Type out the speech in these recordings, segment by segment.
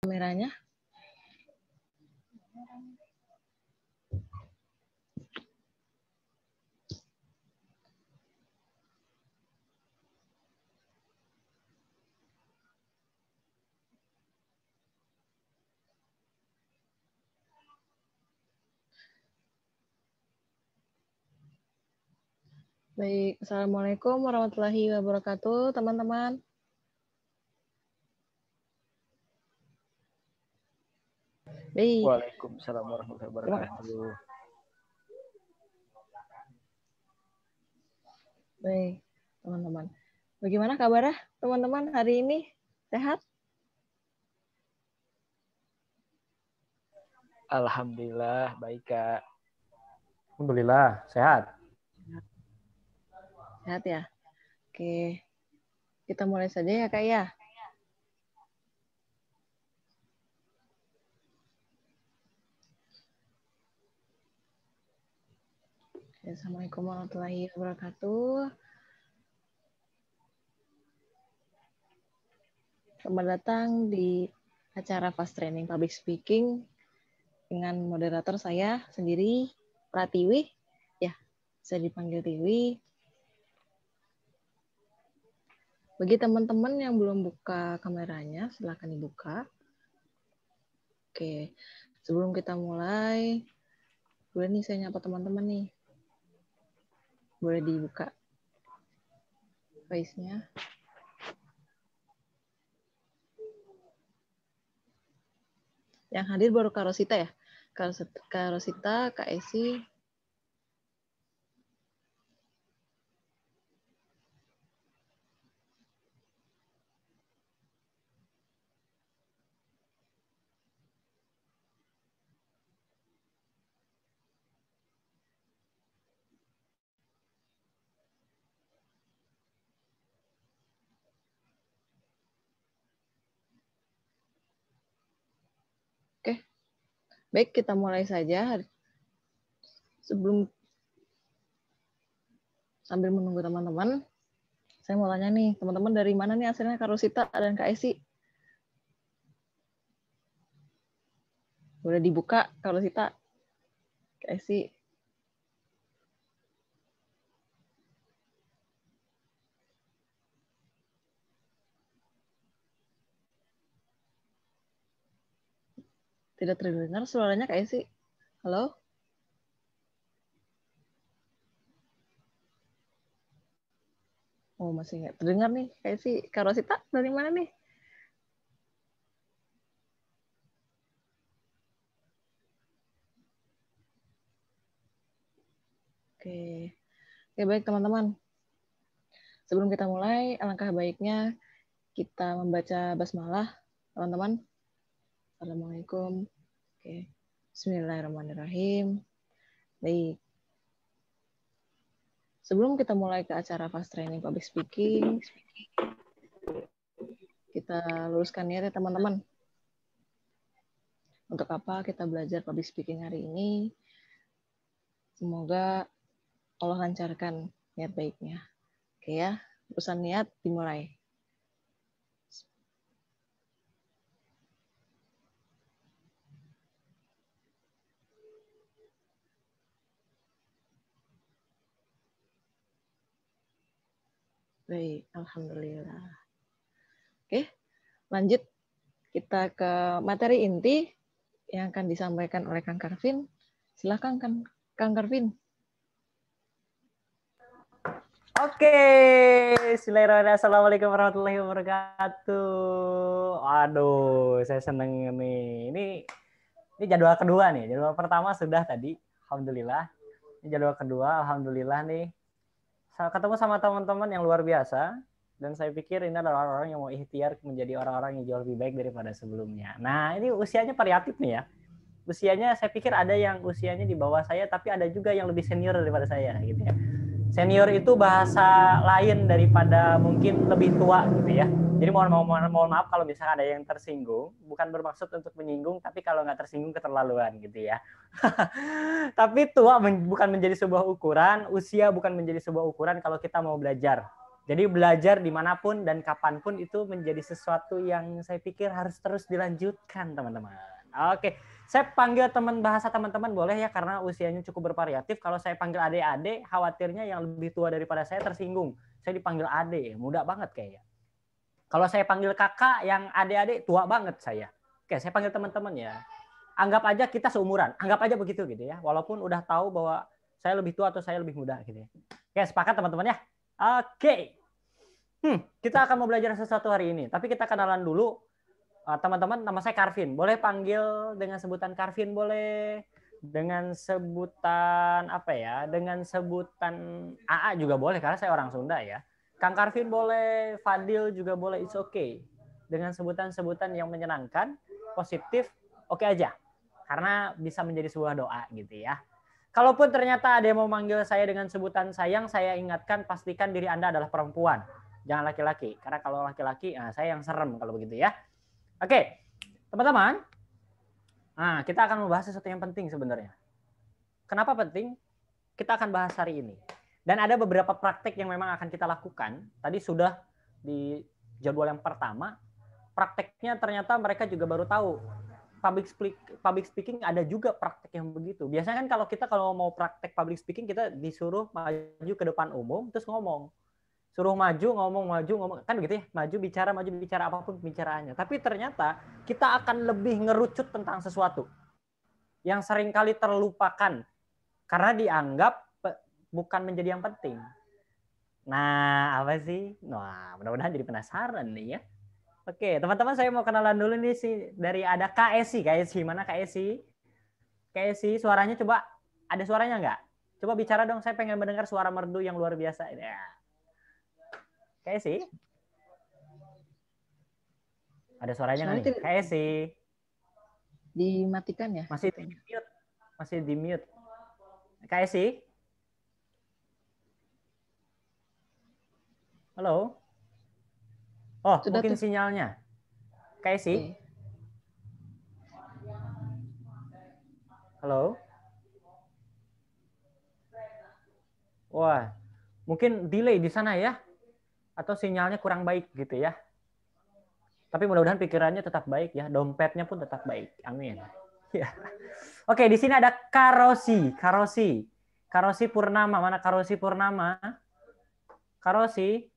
Kameranya. Baik, Assalamualaikum warahmatullahi wabarakatuh, teman-teman. Baik. Waalaikumsalam warahmatullahi wabarakatuh. Baik, teman-teman. Bagaimana kabarnya, teman-teman, hari ini? Sehat? Alhamdulillah, baik, Kak. Alhamdulillah, sehat. Sehat ya? Oke. Kita mulai saja ya, Kak, ya. Assalamualaikum warahmatullahi wabarakatuh. Selamat datang di acara Fast Training Public Speaking dengan moderator saya sendiri, Pratiwi. Ya, saya dipanggil Tiwi. Bagi teman-teman yang belum buka kameranya, silakan dibuka. Oke, sebelum kita mulai, boleh nih saya nyapa teman-teman nih. Boleh dibuka face-nya. Yang hadir baru Kak Rosita ya? Kak Rosita, Kak Esi. Oke, baik kita mulai saja. Sambil menunggu teman-teman, saya mau tanya nih, teman-teman dari mana nih asalnya Kak Rosita dan Kak Esi? Boleh dibuka Kak Rosita, Kak Esi. Tidak terdengar suaranya Kak Esi. Halo? Oh, masih nggak terdengar nih Kak Esi. Kak Rosita dari mana nih? Oke. Oke, baik teman-teman. Sebelum kita mulai, alangkah baiknya kita membaca basmalah, teman-teman. Assalamualaikum. Oke. Bismillahirrahmanirrahim. Baik. Sebelum kita mulai ke acara Fast Training Public Speaking, kita luruskan niat ya teman-teman. Untuk apa kita belajar public speaking hari ini? Semoga Allah lancarkan niat baiknya. Oke ya, urusan niat dimulai. Baik, alhamdulillah. Oke, lanjut kita ke materi inti yang akan disampaikan oleh Kang Karvin. Silakan Kang Karvin. Oke, bismillahirrahmanirrahim. Assalamualaikum warahmatullahi wabarakatuh. Aduh, saya seneng nih. Ini jadwal kedua nih. Jadwal pertama sudah tadi, alhamdulillah. Ini jadwal kedua, alhamdulillah nih. Saya ketemu sama teman-teman yang luar biasa. Dan saya pikir ini adalah orang-orang yang mau ikhtiar menjadi orang-orang yang jauh lebih baik daripada sebelumnya. Nah, ini usianya variatif nih ya. Usianya saya pikir ada yang usianya di bawah saya, tapi ada juga yang lebih senior daripada saya gitu ya. Senior itu bahasa lain daripada mungkin lebih tua gitu ya. Jadi mohon maaf kalau misalnya ada yang tersinggung, bukan bermaksud untuk menyinggung, tapi kalau nggak tersinggung keterlaluan gitu ya. Tapi tua bukan menjadi sebuah ukuran, usia bukan menjadi sebuah ukuran kalau kita mau belajar. Jadi belajar dimanapun dan kapanpun itu menjadi sesuatu yang saya pikir harus terus dilanjutkan, teman-teman. Oke, saya panggil teman bahasa teman-teman boleh ya, karena usianya cukup bervariatif. Kalau saya panggil adik-adik, khawatirnya yang lebih tua daripada saya tersinggung. Saya dipanggil adik, muda banget kayaknya. Kalau saya panggil kakak, yang adik-adik tua banget saya. Oke, saya panggil teman-teman ya. Anggap aja kita seumuran, anggap aja begitu gitu ya. Walaupun udah tahu bahwa saya lebih tua atau saya lebih muda gitu ya. Oke, sepakat teman-teman ya? Oke. Kita akan mau belajar sesuatu hari ini. Tapi kita kenalan dulu. Teman-teman, nama saya Karvin. Boleh panggil dengan sebutan Karvin, boleh. Dengan sebutan apa ya? Dengan sebutan AA juga boleh, karena saya orang Sunda ya. Kang Karvin boleh, Fadil juga boleh, it's okay. Dengan sebutan-sebutan yang menyenangkan, positif, oke aja. Karena bisa menjadi sebuah doa gitu ya. Kalaupun ternyata ada yang mau manggil saya dengan sebutan sayang, saya ingatkan pastikan diri Anda adalah perempuan. Jangan laki-laki. Karena kalau laki-laki, saya yang serem kalau begitu ya. Oke, teman-teman. Nah, kita akan membahas sesuatu yang penting sebenarnya. Kenapa penting? Kita akan bahas hari ini. Dan ada beberapa praktek yang memang akan kita lakukan. Tadi sudah di jadwal yang pertama. Prakteknya ternyata mereka juga baru tahu. Public speaking ada juga praktek yang begitu. Biasanya kan kalau mau praktek public speaking, kita disuruh maju ke depan umum terus ngomong. Suruh maju, ngomong, kan begitu ya. Maju bicara apapun pembicaraannya. Tapi ternyata kita akan lebih ngerucut tentang sesuatu yang seringkali terlupakan karena dianggap bukan menjadi yang penting. Nah, apa sih? Nah, mudah-mudahan jadi penasaran nih ya. Oke, teman-teman, saya mau kenalan dulu nih sih, dari ada Kak Esi. Kak Esi, mana Kak Esi? Kak Esi, suaranya coba, ada suaranya nggak? Coba bicara dong, saya pengen mendengar suara merdu yang luar biasa. Ya. Kak Esi? Ada suaranya nggak nih? Kak Esi? Dimatikan ya? Masih di mute. Masih di mute. Kak Esi? Halo? Oh, Sudah mungkin tuh. sinyalnya. Kak Esi? Oke. Halo? Wah, mungkin delay di sana ya? Atau sinyalnya kurang baik gitu ya? Tapi mudah-mudahan pikirannya tetap baik ya, dompetnya pun tetap baik. Amin. Ya. Oke, di sini ada Karosi Purnama. Mana Karosi Purnama? Karosi.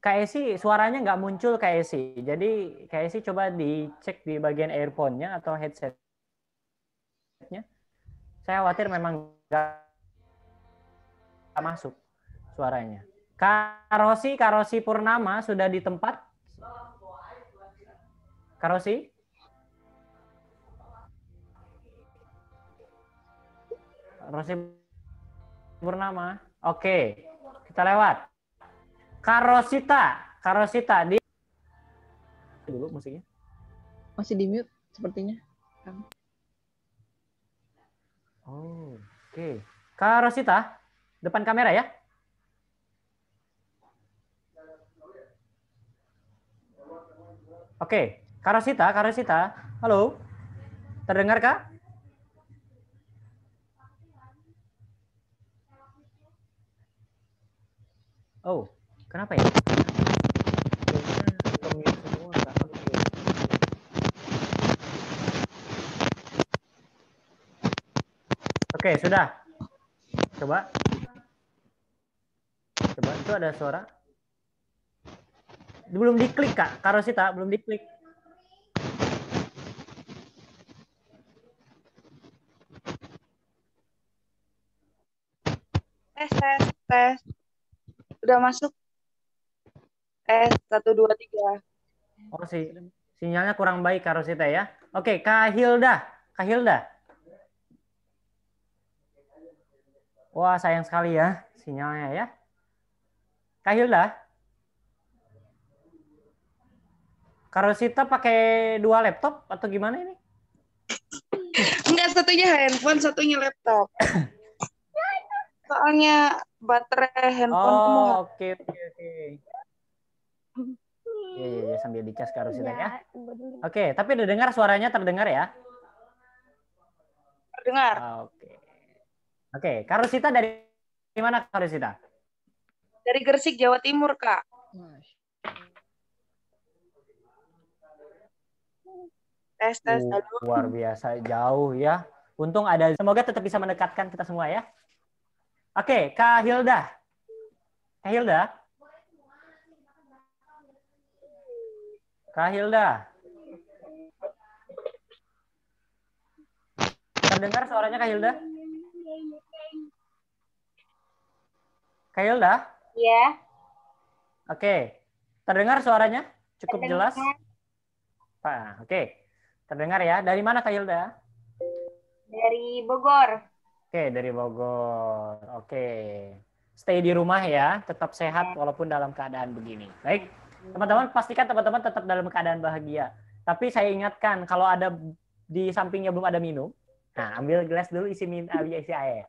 Kak Esi, suaranya nggak muncul Kak Esi. Jadi Kak Esi coba dicek di bagian earphone-nya atau headset-nya. Saya khawatir memang nggak masuk suaranya. Karosi Purnama sudah di tempat? Karosi? Karosi Purnama. Oke, kita lewat. Karosita di dulu musiknya. Masih di mute sepertinya. Oh, oke. Karosita, depan kamera ya. Oke, Karosita, halo, terdengar kah? Oh, kenapa ya? Oke, sudah. Coba, itu ada suara. Belum diklik Kak, Karosita, belum diklik. Tes. Udah masuk. Tes 1 2 3. Oh, sinyalnya kurang baik Karosita ya. Oke, Kak Hilda. Wah, sayang sekali ya sinyalnya ya. Kak Hilda. Karosita pakai 2 laptop atau gimana ini? Enggak, satunya handphone, satunya laptop. Soalnya baterai handphone mau. Oke. Iya, sambil dicas Karosita ya. Oke, tapi suaranya terdengar ya? Terdengar. Oke, Karosita dari mana Karosita? Dari Gresik, Jawa Timur, Kak. Masya. Tes. Halo. Luar biasa jauh ya. Untung ada. Semoga tetap bisa mendekatkan kita semua ya. Oke, Kak Hilda. Kak Hilda. Kak Hilda. Terdengar suaranya Kak Hilda? Kak Hilda? Iya. Oke. Terdengar suaranya? Cukup Terdengar. jelas? Pak, oke. Terdengar ya. Dari mana Kak Hilda? Dari Bogor. Oke, dari Bogor. Oke. Stay di rumah ya, tetap sehat walaupun dalam keadaan begini. Baik. Teman-teman, pastikan teman-teman tetap dalam keadaan bahagia. Tapi saya ingatkan, kalau ada di sampingnya belum ada minum, nah ambil gelas dulu isi air.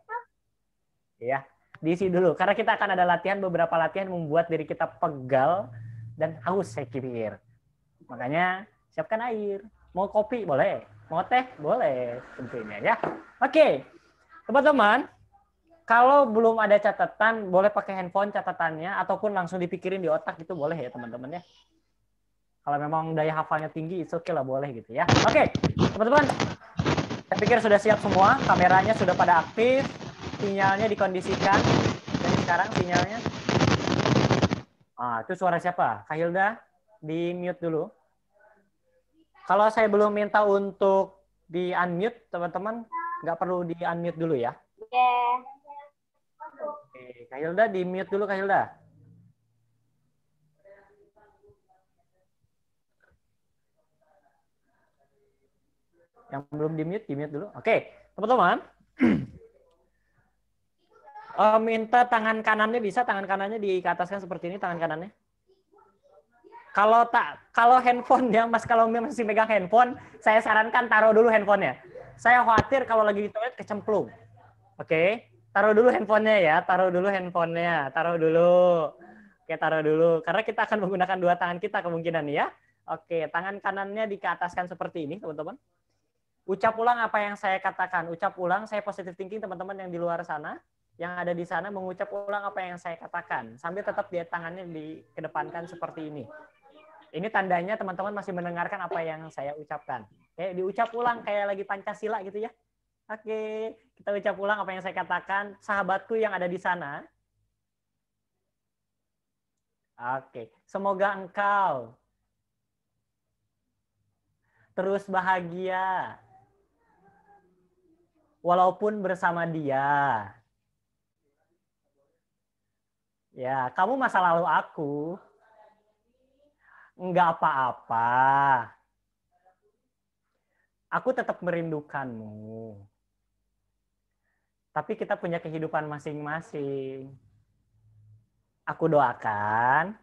Ya, diisi dulu. Karena kita akan ada beberapa latihan membuat diri kita pegal dan haus saya pikir. Makanya siapkan air. Mau kopi boleh, mau teh boleh tentunya ya. Oke, teman-teman, kalau belum ada catatan boleh pakai handphone catatannya ataupun langsung dipikirin di otak itu boleh ya teman-teman ya. Kalau memang daya hafalnya tinggi, it's okay lah boleh gitu ya. Oke, teman-teman, saya pikir sudah siap semua, kameranya sudah pada aktif, sinyalnya dikondisikan. Jadi sekarang sinyalnya, itu suara siapa? Kak Hilda, di mute dulu. Kalau saya belum minta untuk di unmute, teman-teman nggak perlu di unmute dulu ya. Iya. Oke, Kak Hilda di mute dulu Kak Hilda. Yang belum di mute dulu. Oke, teman-teman. Minta tangan kanannya bisa, tangan kanannya diataskan seperti ini, tangan kanannya. Kalau handphone ya Mas, kalau masih megang handphone, saya sarankan taruh dulu handphonenya. Saya khawatir kalau lagi di toilet kecemplung. Oke, taruh dulu handphonenya ya, taruh dulu. Oke, taruh dulu. Karena kita akan menggunakan dua tangan kita kemungkinan ya. Oke, tangan kanannya dikeataskan seperti ini, teman-teman. Ucap ulang apa yang saya katakan. Ucap ulang, saya positive thinking teman-teman yang di luar sana. Yang ada di sana mengucap ulang apa yang saya katakan. Sambil tetap dia tangannya dikedepankan seperti ini. Ini tandanya teman-teman masih mendengarkan apa yang saya ucapkan. Kayak diucap ulang kayak lagi Pancasila gitu ya. Oke, kita ucap ulang apa yang saya katakan. Sahabatku yang ada di sana. Oke, semoga engkau terus bahagia walaupun bersama dia. Ya, kamu masa lalu aku. Enggak apa-apa. Aku tetap merindukanmu. Tapi kita punya kehidupan masing-masing. Aku doakan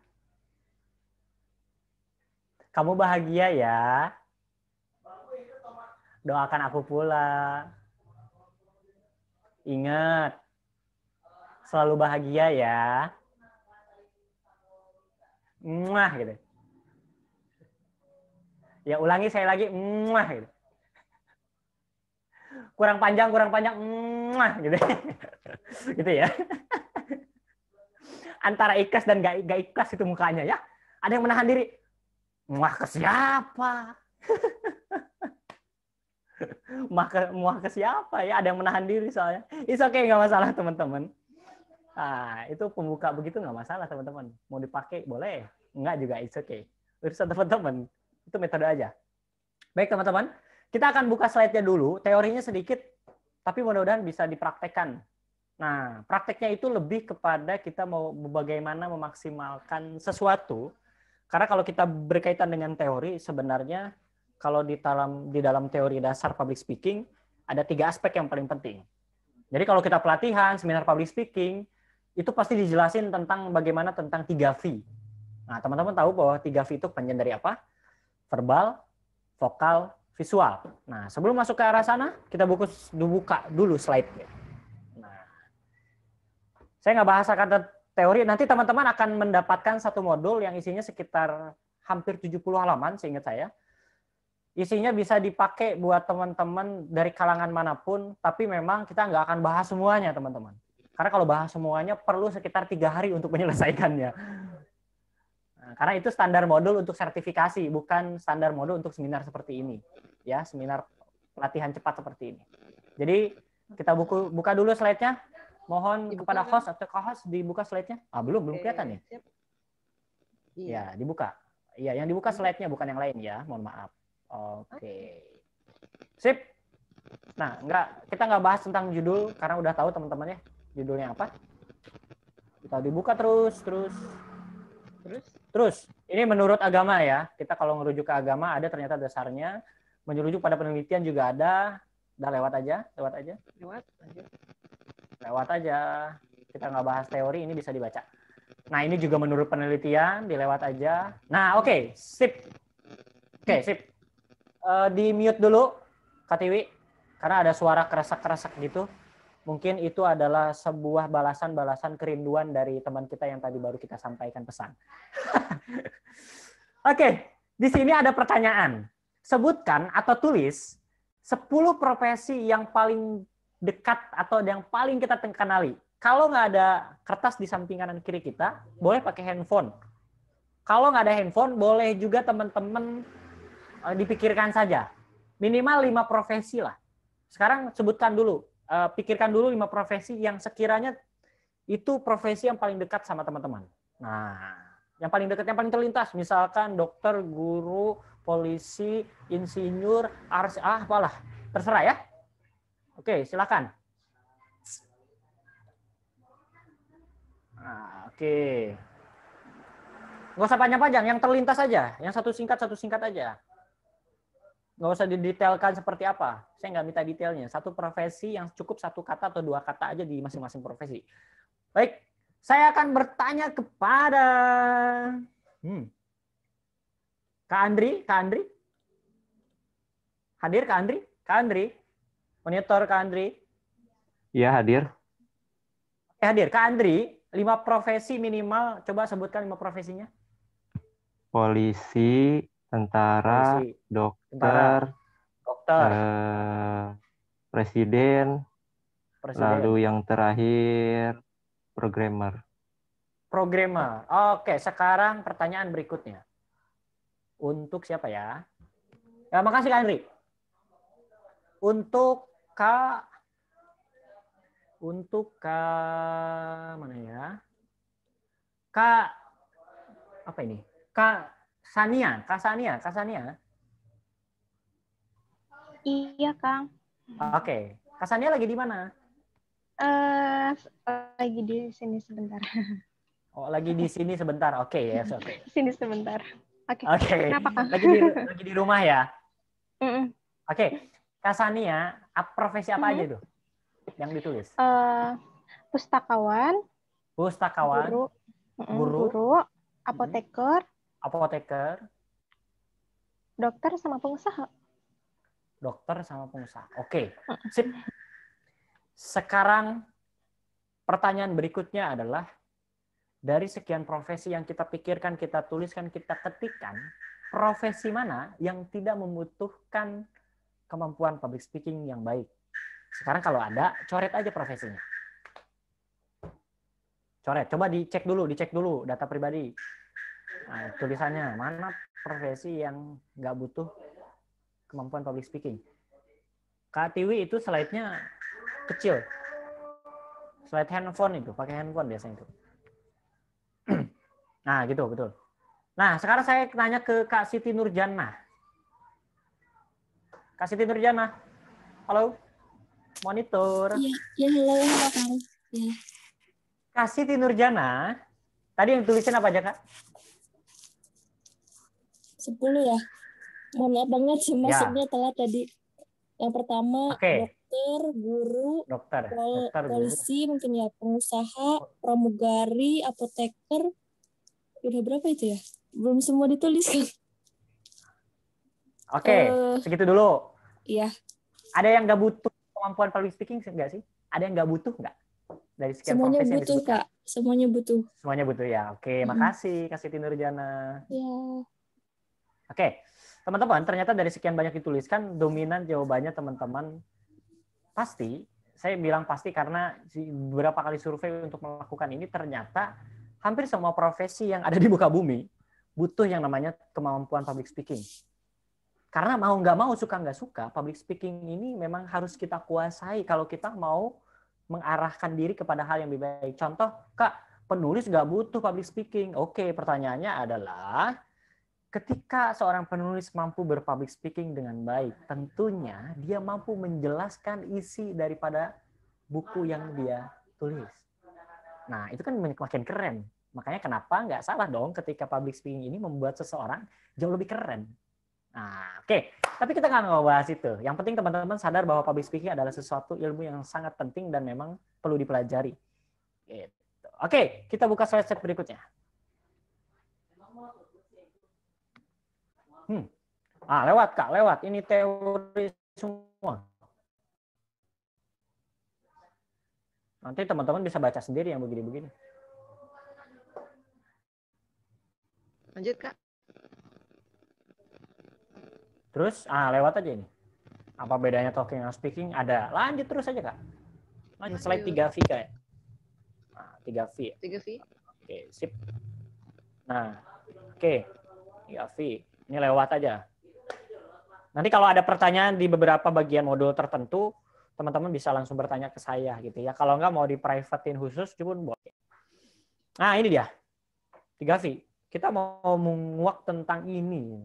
kamu bahagia ya. Doakan aku pula. Ingat, selalu bahagia ya. Muah gitu. Ya ulangi saya lagi, muah gitu. Kurang panjang, muah gitu. Gitu ya. Antara ikhlas dan gak ikhlas itu mukanya ya. Ada yang menahan diri. Muah ke siapa? Muah ke siapa ya? Ada yang menahan diri soalnya. It's okay, nggak masalah teman-teman. Nah, itu pembuka begitu nggak masalah teman-teman. Mau dipakai boleh, enggak juga it's okay. Urusan teman-teman. Itu metode aja. Baik teman-teman, kita akan buka slide-nya dulu. Teorinya sedikit, tapi mudah-mudahan bisa dipraktekkan. Nah, prakteknya itu lebih kepada kita mau bagaimana memaksimalkan sesuatu. Karena kalau kita berkaitan dengan teori, sebenarnya kalau di dalam teori dasar public speaking, ada 3 aspek yang paling penting. Jadi kalau kita pelatihan, seminar public speaking, itu pasti dijelasin tentang bagaimana tentang 3V. Nah, teman-teman tahu bahwa 3V itu kepanjangan dari apa? Verbal, vokal, visual. Nah, sebelum masuk ke arah sana, kita buka dulu slide-nya. Nah, saya nggak bahas kata teori, nanti teman-teman akan mendapatkan satu modul yang isinya sekitar hampir 70 halaman, seingat saya. Isinya bisa dipakai buat teman-teman dari kalangan manapun, tapi memang kita nggak akan bahas semuanya, teman-teman. Karena kalau bahas semuanya perlu sekitar 3 hari untuk menyelesaikannya. Nah, karena itu standar modul untuk sertifikasi, bukan standar modul untuk seminar seperti ini. Ya, seminar pelatihan cepat seperti ini. Jadi kita buka dulu slide-nya. Mohon Dibuka, kepada Kang. host atau co-host dibuka slide-nya. Belum kelihatan ya? Siap. Ya, dibuka. Iya, yang dibuka slide-nya bukan yang lain ya. Mohon maaf. Oke. Sip. Nah, kita nggak bahas tentang judul karena udah tahu teman-teman ya judulnya apa. Kita dibuka terus. Ini menurut agama ya. Kita kalau merujuk ke agama ada ternyata dasarnya. Merujuk pada penelitian juga ada. Udah lewat aja. Lewat aja. Kita nggak bahas teori, ini bisa dibaca. Nah, ini juga menurut penelitian, dilewat aja. Nah, oke, sip. Di mute dulu, Kak Tiwi, karena ada suara kerasak-kerasak gitu. Mungkin itu adalah sebuah balasan-balasan kerinduan dari teman kita yang tadi baru kita sampaikan pesan. Oke, di sini ada pertanyaan. Sebutkan atau tulis 10 profesi yang paling dekat atau yang paling kita kenali. Kalau nggak ada kertas di samping kanan kiri kita, boleh pakai handphone. Kalau nggak ada handphone, boleh juga teman-teman dipikirkan saja. Minimal 5 profesi lah. Sekarang sebutkan dulu, pikirkan dulu 5 profesi yang sekiranya itu profesi yang paling dekat sama teman-teman. Nah, yang paling dekat, yang paling terlintas, misalkan dokter, guru, polisi, insinyur, apalah, terserah ya. Oke, silakan. Nah, oke. Nggak usah panjang-panjang, yang terlintas aja. Yang satu singkat aja. Nggak usah didetailkan seperti apa. Saya nggak minta detailnya. Satu profesi yang cukup 1 kata atau 2 kata aja di masing-masing profesi. Baik, saya akan bertanya kepada Kak Andri. Hadir Kak Andri? Kak Andri? Monitor Kak Andri? Iya, hadir. Hadir. Kak Andri, 5 profesi minimal. Coba sebutkan 5 profesinya. Polisi, tentara, Polisi, dokter, presiden, lalu yang terakhir programmer. Oke, sekarang pertanyaan berikutnya. Untuk siapa ya? Ya, makasih Kak Andri. Untuk Kak mana ya? Kak apa ini? Kak Sania. Iya, Kang. Oke. Kak Sania lagi di mana? Lagi di sini sebentar. Oh, lagi di sini sebentar. Oke, ya, oke. Sini sebentar. Oke. Kenapa, Kang? Lagi di rumah ya? Mm-mm. Oke. Kak Sania, profesi apa aja tuh yang ditulis? Pustakawan, guru, apoteker, dokter sama pengusaha. Oke. Sip. Sekarang pertanyaan berikutnya adalah dari sekian profesi yang kita pikirkan, kita tuliskan, kita ketikkan, profesi mana yang tidak membutuhkan kemampuan public speaking yang baik? Sekarang kalau ada, coret aja profesinya. Coret, coba dicek dulu data pribadi. Nah, tulisannya mana profesi yang nggak butuh kemampuan public speaking. Kak Tiwi itu slide-nya kecil. Slide handphone itu, pakai handphone biasanya itu. Nah, gitu, betul. Nah, sekarang saya tanya ke Kak Siti Nurjana. Kak Siti Nurjana, halo, monitor. Ya halo Kang. Ya. Kak Siti Nurjana, tadi yang tulisin apa aja, Kak? 10 ya. Mohon maaf banget sih masuknya telat tadi. Yang pertama dokter, guru, polisi, mungkin ya, pengusaha, pramugari, apoteker. Udah berapa itu ya? Belum semua ditulis kan? Oke, segitu dulu. Iya. Ada yang nggak butuh kemampuan public speaking nggak sih? Ada yang nggak butuh nggak? Dari sekian semuanya profesi butuh, Kak. Semuanya butuh. Semuanya butuh ya. Oke, makasih Kak Siti Nurjana. Ya. Oke, teman-teman, ternyata dari sekian banyak dituliskan, dominan jawabannya teman-teman pasti saya bilang pasti karena beberapa kali survei untuk melakukan ini ternyata hampir semua profesi yang ada di muka bumi butuh yang namanya kemampuan public speaking. Karena mau nggak mau, suka nggak suka, public speaking ini memang harus kita kuasai kalau kita mau mengarahkan diri kepada hal yang lebih baik. Contoh, Kak, penulis nggak butuh public speaking. Oke, pertanyaannya adalah, ketika seorang penulis mampu berpublic speaking dengan baik, tentunya dia mampu menjelaskan isi daripada buku yang dia tulis. Nah, itu kan makin keren. Makanya kenapa nggak salah dong ketika public speaking ini membuat seseorang jauh lebih keren. Nah, oke. Tapi kita nggak mau bahas itu. Yang penting teman-teman sadar bahwa public speaking adalah sesuatu ilmu yang sangat penting dan memang perlu dipelajari. Gitu. Oke, kita buka slide berikutnya. Lewat Kak, lewat. Ini teori semua. Nanti teman-teman bisa baca sendiri yang begini-begini. Lanjut, Kak. Terus, lewat aja ini. Apa bedanya talking and speaking? Ada. Lanjut terus aja, Kak. Lanjut slide 3V, Kak. 3V. 3V. Oke, sip. Nah, oke. 3V. Ini lewat aja. Nanti kalau ada pertanyaan di beberapa bagian modul tertentu, teman-teman bisa langsung bertanya ke saya gitu ya. Kalau nggak mau di privatein khusus, pun boleh. Nah, ini dia. 3V. Kita mau menguak tentang ini.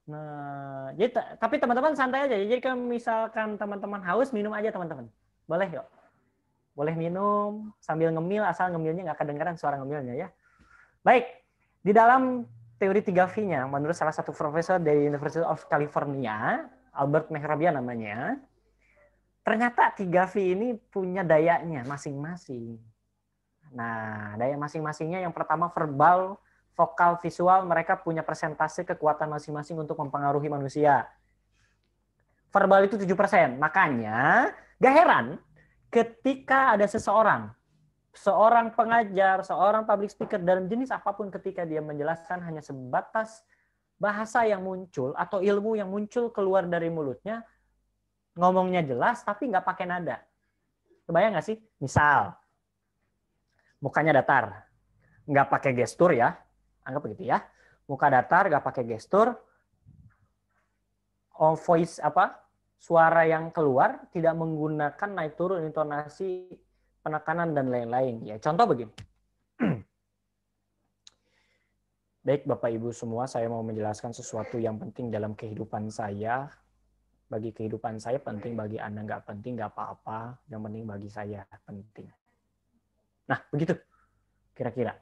Nah, jadi, tapi teman-teman santai aja. Jadi kalau misalkan teman-teman haus, minum aja teman-teman. Boleh yuk. Boleh minum sambil ngemil, asal ngemilnya nggak kedengeran suara ngemilnya ya. Baik, di dalam teori 3V-nya, menurut salah satu profesor dari University of California, Albert Mehrabian namanya, ternyata 3V ini punya dayanya masing-masing. Nah, daya masing-masingnya yang pertama verbal, vokal, visual, mereka punya persentase kekuatan masing-masing untuk mempengaruhi manusia. Verbal itu 7%. Makanya, gak heran ketika ada seorang pengajar, seorang public speaker, dalam jenis apapun ketika dia menjelaskan hanya sebatas bahasa yang muncul atau ilmu yang muncul keluar dari mulutnya, ngomongnya jelas tapi nggak pakai nada. Kebayang nggak sih? Misal, mukanya datar, nggak pakai gestur ya, anggap begitu ya. Muka datar, nggak pakai gestur, voice suara yang keluar tidak menggunakan naik turun intonasi, penekanan dan lain-lain. Ya, contoh begini. Baik Bapak Ibu semua, saya mau menjelaskan sesuatu yang penting dalam kehidupan saya. Bagi kehidupan saya penting, bagi Anda nggak penting, nggak apa-apa. Yang penting bagi saya penting. Nah, begitu kira-kira.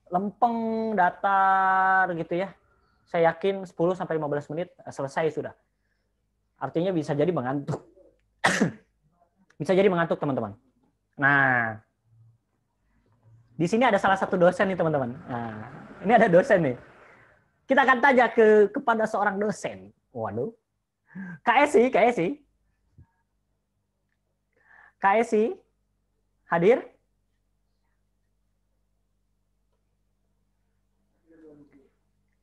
Lempeng, datar gitu ya. Saya yakin 10-15 menit selesai sudah. Artinya bisa jadi mengantuk. Bisa jadi mengantuk teman-teman. Nah, di sini ada salah satu dosen nih teman-teman. Nah, ini ada dosen nih. Kita akan tanya kepada seorang dosen. Waduh. Kak Esi hadir?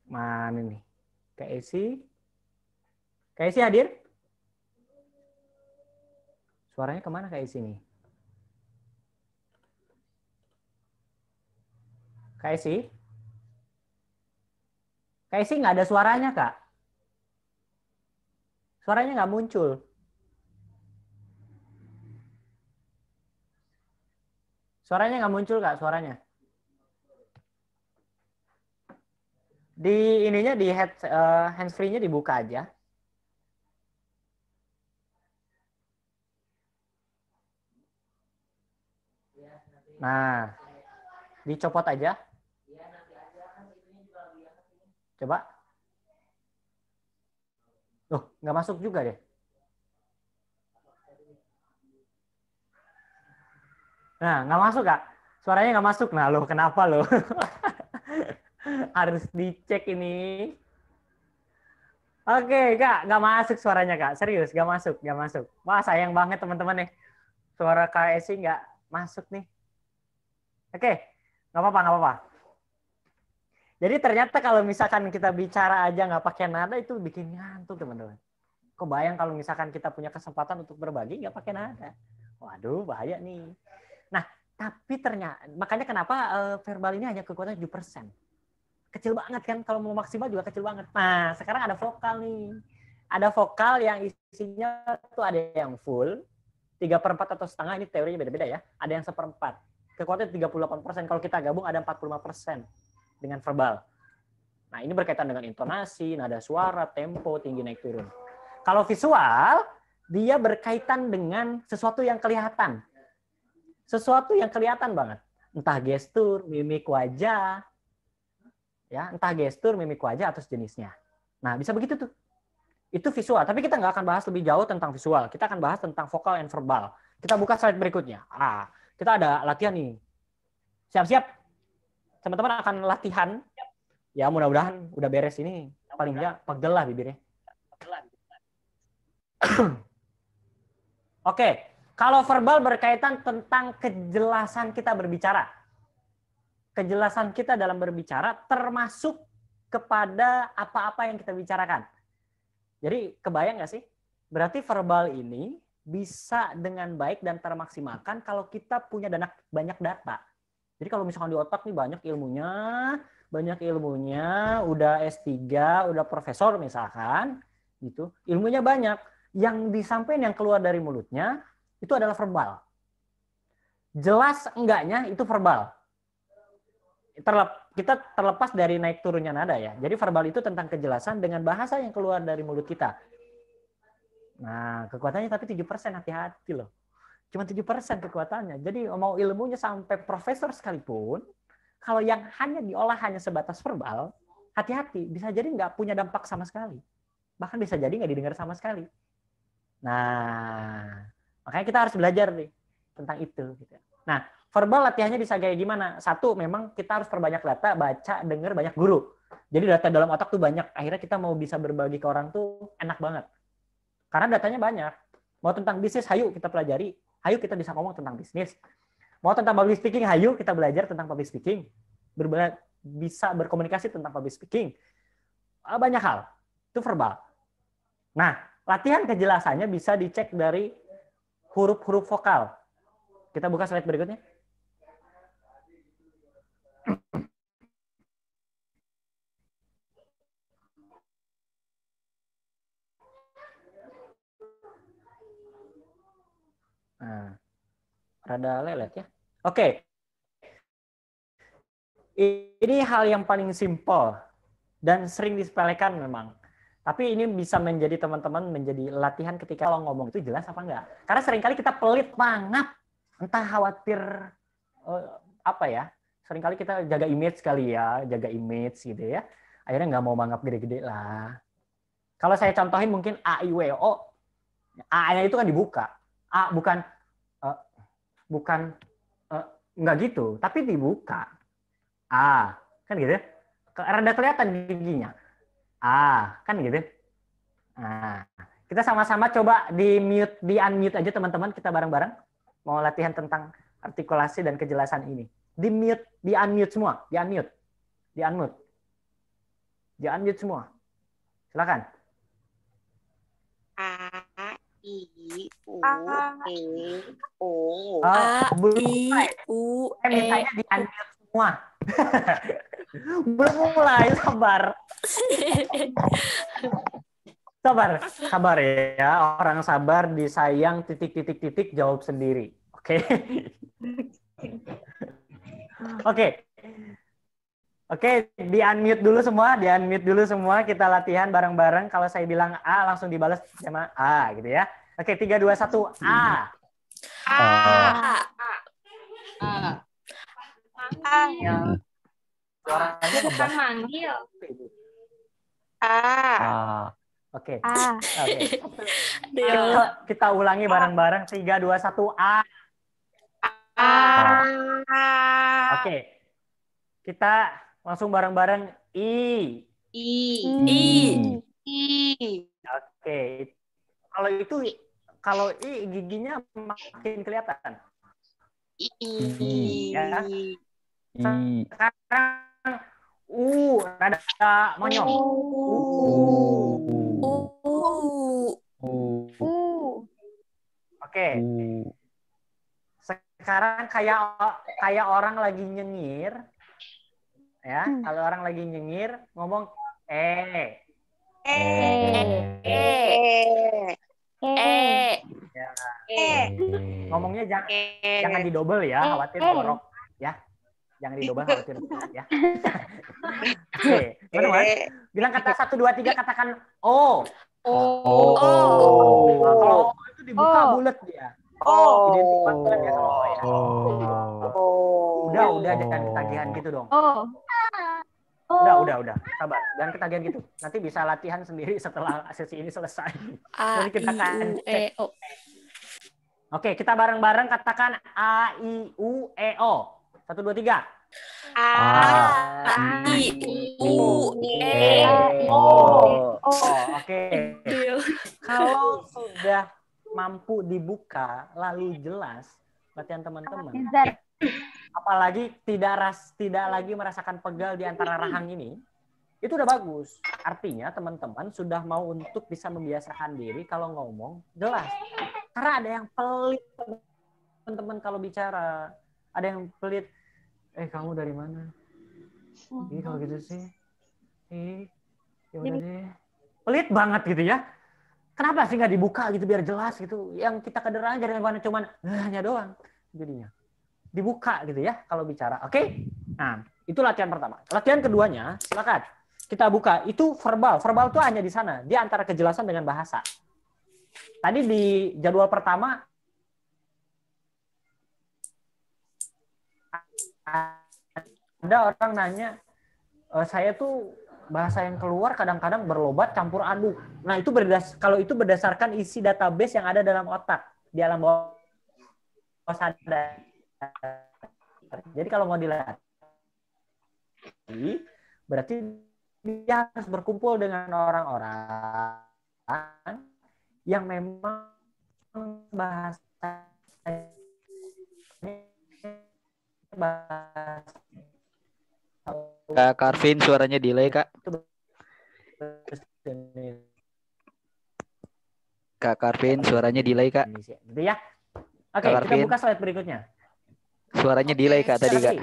Mana nih? Kak Esi hadir? Suaranya kemana Kak Esi nih? Kak Esi nggak ada suaranya, Kak. Suaranya nggak muncul. Suaranya nggak muncul, Kak, suaranya. Di ininya, di hands-free-nya dibuka aja. Nah, dicopot aja. Coba. Loh, nggak masuk juga deh. Nah, nggak masuk, Kak. Suaranya nggak masuk. Nah, loh, kenapa loh? Harus dicek ini. Oke, Kak. Nggak masuk suaranya, Kak. Serius, nggak masuk. Wah, sayang banget teman-teman nih. Suara Kak Esi nggak masuk nih. Oke, nggak apa-apa. Jadi ternyata kalau misalkan kita bicara aja nggak pakai nada itu bikin ngantuk teman-teman. Kebayang kalau misalkan kita punya kesempatan untuk berbagi nggak pakai nada. Waduh, bahaya nih. Nah, tapi ternyata makanya kenapa verbal ini hanya kekuatan 7%. Kecil banget kan, kalau mau maksimal juga kecil banget. Nah, sekarang ada vokal nih. Ada vokal yang isinya tuh ada yang full, 3/4 atau setengah, ini teorinya beda-beda ya. Ada yang 1/4. Kekuatannya 38%. Kalau kita gabung ada 45% dengan verbal. Nah, ini berkaitan dengan intonasi, nada suara, tempo, tinggi naik turun. Kalau visual, dia berkaitan dengan sesuatu yang kelihatan. Sesuatu yang kelihatan banget. Entah gestur, mimik wajah, ya, entah gestur, mimik wajah atau sejenisnya. Nah, bisa begitu tuh. Itu visual, tapi kita nggak akan bahas lebih jauh tentang visual. Kita akan bahas tentang vokal and verbal. Kita buka slide berikutnya. Kita ada latihan nih. Siap-siap. Teman-teman akan latihan. Ya, mudah-mudahan udah beres ini. Paling tidak pegel lah bibirnya. Oke, kalau verbal berkaitan tentang kejelasan kita berbicara. Kejelasan kita dalam berbicara termasuk kepada apa-apa yang kita bicarakan. Jadi kebayang nggak sih? Berarti verbal ini bisa dengan baik dan termaksimalkan kalau kita punya banyak data. Jadi kalau misalkan di otak nih banyak ilmunya, udah S3, udah profesor misalkan, gitu. Ilmunya banyak. Yang disampaikan yang keluar dari mulutnya itu adalah verbal. Jelas enggaknya itu verbal. Kita terlepas dari naik turunnya nada ya. Jadi verbal itu tentang kejelasan dengan bahasa yang keluar dari mulut kita. Nah, kekuatannya tapi 7%, hati-hati loh. Cuma 7% kekuatannya. Jadi mau ilmunya sampai profesor sekalipun, kalau yang hanya diolah hanya sebatas verbal, hati-hati. Bisa jadi nggak punya dampak sama sekali. Bahkan bisa jadi nggak didengar sama sekali. Nah, makanya kita harus belajar nih tentang itu. Nah, verbal latihannya bisa kayak gimana? Satu, memang kita harus perbanyak data, baca, dengar, banyak guru. Jadi data dalam otak tuh banyak. Akhirnya kita mau bisa berbagi ke orang tuh enak banget. Karena datanya banyak. Mau tentang bisnis, hayu kita pelajari. Hayu kita bisa ngomong tentang bisnis. Mau tentang public speaking, hayu kita belajar tentang public speaking. Bisa berkomunikasi tentang public speaking. Banyak hal. Itu verbal. Nah, latihan kejelasannya bisa dicek dari huruf-huruf vokal. Kita buka slide berikutnya. Nah, rada lelet ya. Oke. Ini hal yang paling simpel dan sering disepelekan memang. Tapi ini bisa menjadi teman-teman menjadi latihan ketika lo ngomong itu jelas apa enggak. Karena seringkali kita pelit banget. Entah khawatir apa ya. Seringkali kita jaga image kali ya, jaga image gitu ya. Akhirnya nggak mau manggap gede-gede lah. Kalau saya contohin mungkin A, I, W, O. A-nya itu kan dibuka. A bukan nggak gitu, tapi dibuka. A, kan gitu. Rada kelihatan giginya. A, kan gitu. Nah, kita sama-sama coba di unmute aja teman-teman, kita bareng-bareng mau latihan tentang artikulasi dan kejelasan ini. Di unmute semua, di unmute semua. Silakan. I, U, E, O. Belum mulai. Mintanya di unmute semua. Belum mulai, sabar. Sabar ya. Orang sabar disayang titik jawab sendiri. Oke. Oke, di unmute dulu semua, kita latihan bareng-bareng. Kalau saya bilang A, langsung dibalas sama A gitu ya. Oke, 3, 2, 1, A. Ya. Suaranya bukan manggil. Oke. Kita ulangi bareng-bareng. 3, 2, 1, A. Oke. Kita langsung bareng-bareng I. Oke. Kalau I giginya makin kelihatan. Ya. Sekarang rada monyong. sekarang kayak orang lagi nyengir. Ya, kalau orang lagi nyengir ngomong ngomongnya jangan didobel ya, khawatir borok ya. Jangan didobel, khawatir ya. Oke, teman-teman, bilang kata 1 2 3 katakan O. Kalau itu dibuka bulat dia. Identik banget ya kalau ya. Udah jangan ketagihan gitu dong. Udah. Sabar. Jangan ketagihan gitu. Nanti bisa latihan sendiri setelah sesi ini selesai. Nanti kita akan cek. Oke, kita bareng-bareng katakan A, I, U, E, O. 1, 2, 3. A, I, U, E, O. Oke. Kalau sudah mampu dibuka, lalu jelas, latihan teman-teman. Apalagi tidak lagi merasakan pegal di antara rahang ini, itu udah bagus. Artinya teman-teman sudah mau untuk bisa membiasakan diri kalau ngomong jelas. Karena ada yang pelit teman-teman kalau bicara. Ada yang pelit. Kamu dari mana? Kalau gitu sih. Ya udah deh. Pelit banget gitu ya. Kenapa sih nggak dibuka gitu biar jelas gitu? Yang kita kedengeran jadi cuman hanya doang jadinya. Dibuka gitu ya kalau bicara. Oke? Nah, itu latihan pertama. Latihan keduanya, silakan. Kita buka. Itu verbal. Verbal itu hanya di sana. Dia antara kejelasan dengan bahasa. Tadi di jadwal pertama ada orang nanya, saya tuh bahasa yang keluar kadang-kadang berlobat campur aduk. Nah, itu kalau itu berdasarkan isi database yang ada dalam otak, di alam bawah sadar. Jadi kalau mau dilatih, berarti dia harus berkumpul dengan orang-orang yang memang bahasa Kak Karvin, suaranya delay, Kak. Kak Karvin, suaranya delay, Kak. Gitu ya. Oke, kita buka slide berikutnya. Suaranya delay, Kak, tadi, Kak.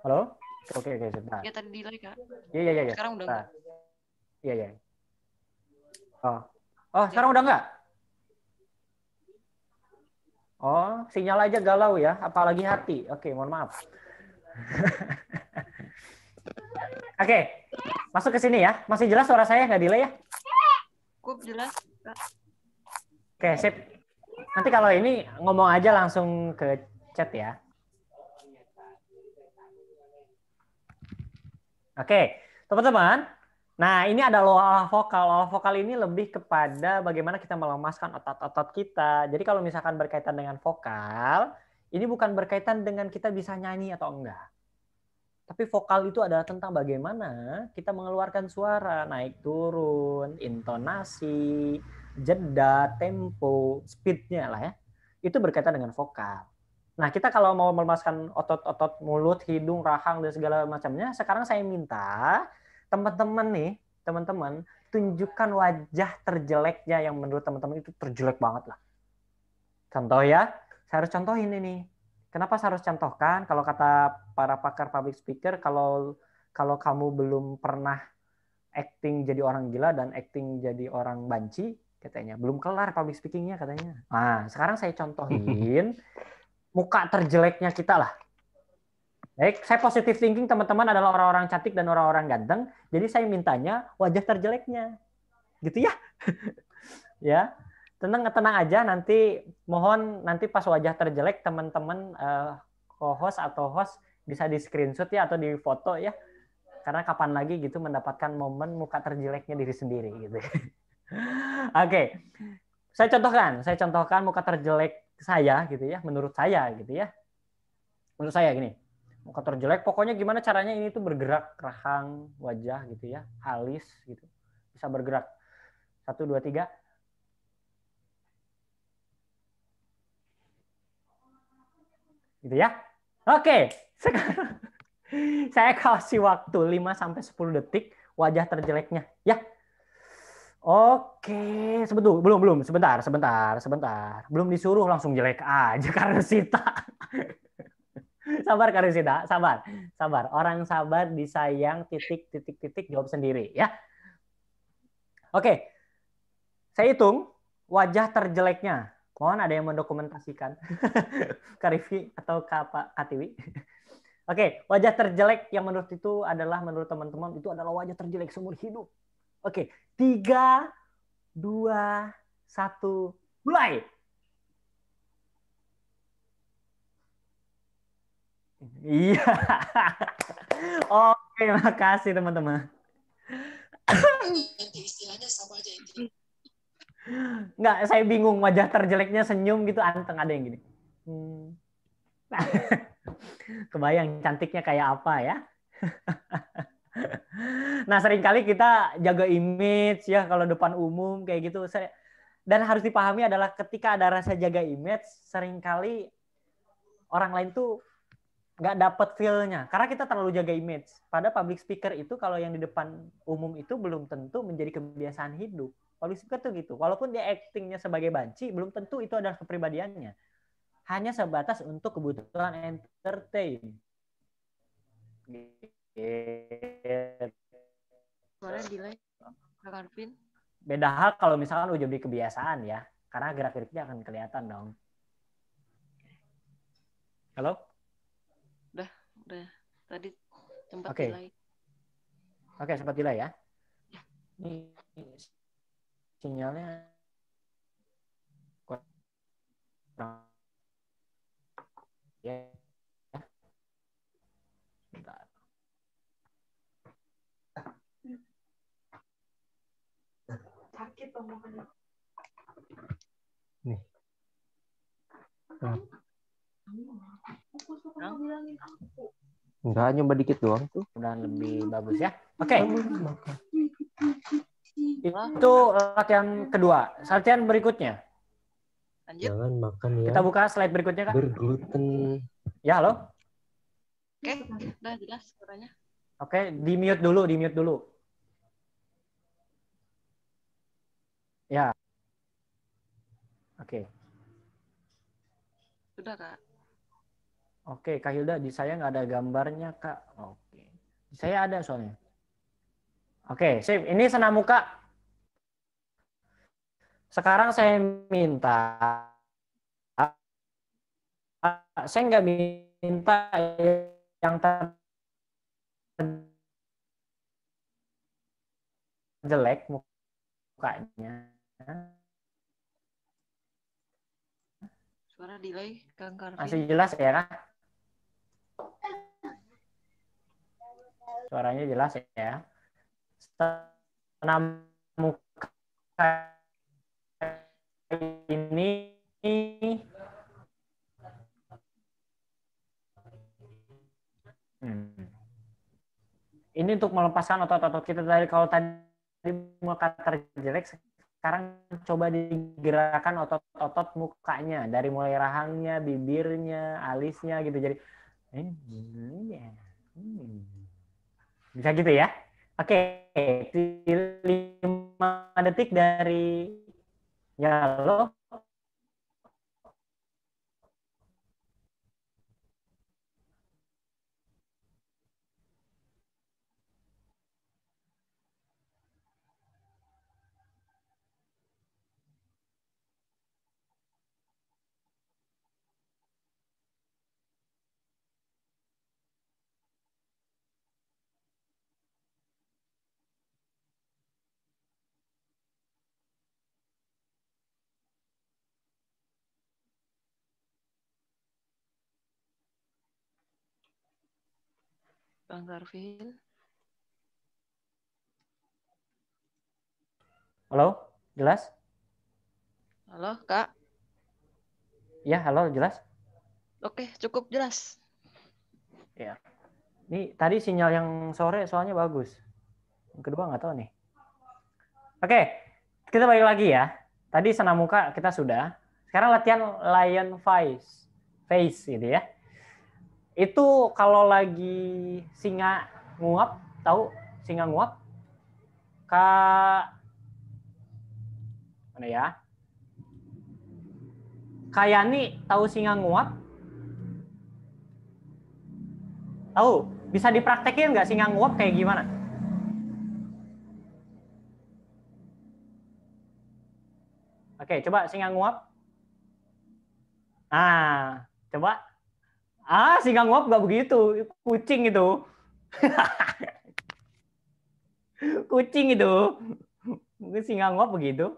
Halo? Oke, sebentar. Ya tadi delay, Kak. Iya. Sekarang udah enggak. Iya. Oh, sekarang udah enggak? Oh, sinyal aja galau ya, apalagi hati. Oke, mohon maaf. Oke, masuk ke sini ya. Masih jelas suara saya, nggak delay ya? Cukup jelas, Kak. Oke, sip. Nanti kalau ini ngomong aja langsung ke chat ya. Oke, teman-teman. Nah, ini ada olah vokal. Olah vokal ini lebih kepada bagaimana kita melemaskan otot-otot kita. Jadi kalau misalkan berkaitan dengan vokal, ini bukan berkaitan dengan kita bisa nyanyi atau enggak. Tapi vokal itu adalah tentang bagaimana kita mengeluarkan suara, naik turun, intonasi, jeda, tempo, speed-nya lah ya. Itu berkaitan dengan vokal. Nah, kita kalau mau melemaskan otot-otot mulut, hidung, rahang, dan segala macamnya, sekarang saya minta teman-teman tunjukkan wajah terjeleknya yang menurut teman-teman itu terjelek banget lah. Contoh ya, saya harus contohin ini. Kenapa saya harus contohkan? Kalau kata para pakar public speaker, kalau kamu belum pernah acting jadi orang gila dan acting jadi orang banci, katanya belum kelar public speakingnya katanya. Nah, sekarang saya contohin muka terjeleknya kita lah. Baik, saya positive thinking teman-teman adalah orang-orang cantik dan orang-orang ganteng. Jadi saya mintanya wajah terjeleknya. Gitu ya. Ya. Tenang aja, nanti mohon nanti pas wajah terjelek teman-teman co-host atau host bisa di screenshot ya atau di foto ya. Karena kapan lagi gitu mendapatkan momen muka terjeleknya diri sendiri gitu. Oke. Saya contohkan muka terjelek saya gitu ya, menurut saya gitu ya. Menurut saya gini. Muka terjelek, pokoknya gimana caranya ini tuh bergerak, rahang, wajah gitu ya, alis gitu. Bisa bergerak. 1, 2, 3. Gitu ya. Oke, sekarang saya kasih waktu 5-10 detik wajah terjeleknya. Ya. Oke, sebentar. Belum disuruh langsung jelek aja Karisita. Sabar Karisita, sabar. Orang sabar disayang titik jawab sendiri ya. Oke, saya hitung wajah terjeleknya. Mohon ada yang mendokumentasikan. Karifi atau Kak Katiwi. Oke, wajah terjelek yang menurut teman-teman itu adalah wajah terjelek seumur hidup. Oke, 3, 2, 1, mulai. Iya. Oke, makasih teman-teman. Nanti istilahnya sama aja itu. Enggak, saya bingung wajah terjeleknya senyum gitu anteng ada yang gini. Kebayang cantiknya kayak apa ya? Nah, seringkali kita jaga image ya kalau depan umum kayak gitu. Dan harus dipahami adalah ketika ada rasa jaga image, seringkali orang lain tuh nggak dapat feel-nya karena kita terlalu jaga image. Pada public speaker itu kalau yang di depan umum itu belum tentu menjadi kebiasaan hidup. Public speaker tuh gitu. Walaupun dia actingnya sebagai banci, belum tentu itu adalah kepribadiannya. Hanya sebatas untuk kebutuhan entertain. Suara delay, Kak Arvin. Beda hal kalau misalkan udah jadi kebiasaan ya, karena gerak-geriknya akan kelihatan dong. Halo? Udah. Tadi sempat Oke. delay. Oke, sempat delay ya. Ini sinyalnya kurang. Ya. Bentar. Sakit omongannya. Nih. Enggak, nyoba dikit doang tuh. Udah lebih bagus ya. Oke. Itu latihan kedua. Latihan berikutnya. Lanjut. Jangan makan ya. Kita buka slide berikutnya, Kak. Bergluten. Ya, halo. Oke, udah jelas suaranya. Oke, di-mute dulu. Ya. Oke. Sudah, Kak. Oke, Kak Hilda, di saya nggak ada gambarnya, Kak. Oke. Di saya ada soalnya. Oke, sip. Ini senam muka. Sekarang saya minta, saya nggak minta yang jelek mukanya. Suara delay, Kang Karvin. Masih jelas ya, Kak? Suaranya jelas ya. Senam muka ini ini untuk melepaskan otot-otot kita dari kalau tadi muka terjelek, sekarang coba digerakkan otot-otot mukanya dari mulai rahangnya, bibirnya, alisnya gitu. Jadi bisa gitu ya. Oke, 5 detik dari Halo. Bang Karvin. Halo, jelas? Halo, Kak. Ya, halo, jelas? Oke, cukup jelas. Ya. Ini tadi sinyal yang sore soalnya bagus. Yang kedua nggak tahu nih. Oke, kita balik lagi ya. Tadi senam muka kita sudah. Sekarang latihan lion face gitu ya. Itu kalau lagi singa nguap, tahu singa nguap? Kak Mana ya? Kayani tahu singa nguap? Tahu? Bisa dipraktekin nggak singa nguap kayak gimana? Oke, coba singa nguap. Ah, coba. Ah, singa nguap nggak begitu. Kucing itu. Kucing itu. Mungkin singa nguap begitu.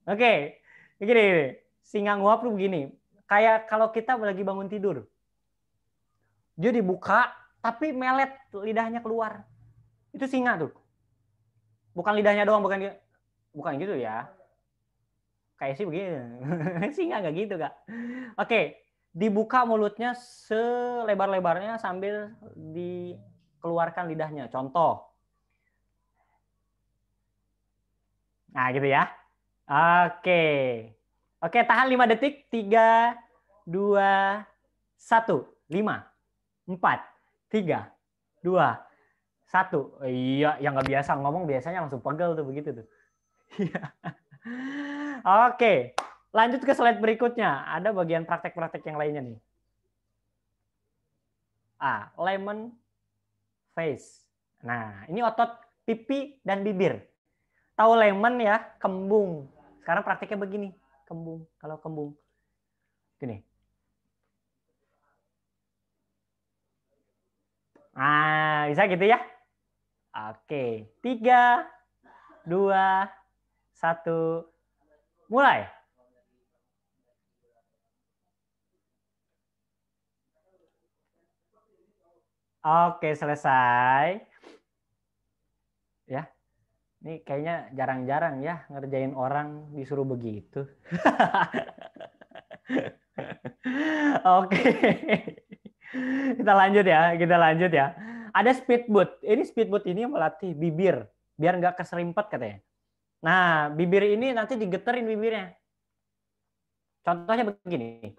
Oke, begini. Singa nguap tuh begini. Kayak kalau kita lagi bangun tidur. Dia dibuka, tapi melet lidahnya keluar. Itu singa tuh. Bukan lidahnya doang, bukan gitu ya. Kayak sih begini. Singa nggak gitu, Kak. Oke, dibuka mulutnya selebar-lebarnya sambil dikeluarkan lidahnya. Contoh. Nah, gitu ya. Oke. Oke, tahan 5 detik. 3, 2, 1. 5, 4, 3, 2, 1. Iya, yang nggak biasa ngomong biasanya langsung pegel tuh begitu tuh. Oke, lanjut ke slide berikutnya. Ada bagian praktek-praktek yang lainnya nih. Lemon face. Nah, ini otot pipi dan bibir. Tahu lemon ya, kembung. Sekarang prakteknya begini, kembung. Kalau kembung, gini. Bisa gitu ya. Oke, 3, 2, 1, mulai. Oke, selesai. Ya. Ini kayaknya jarang-jarang ya ngerjain orang disuruh begitu. Oke. Kita lanjut ya. Ada speedboat. Ini speedboat ini melatih bibir biar nggak keserimpet katanya. Nah, bibir ini nanti digeterin bibirnya. Contohnya begini.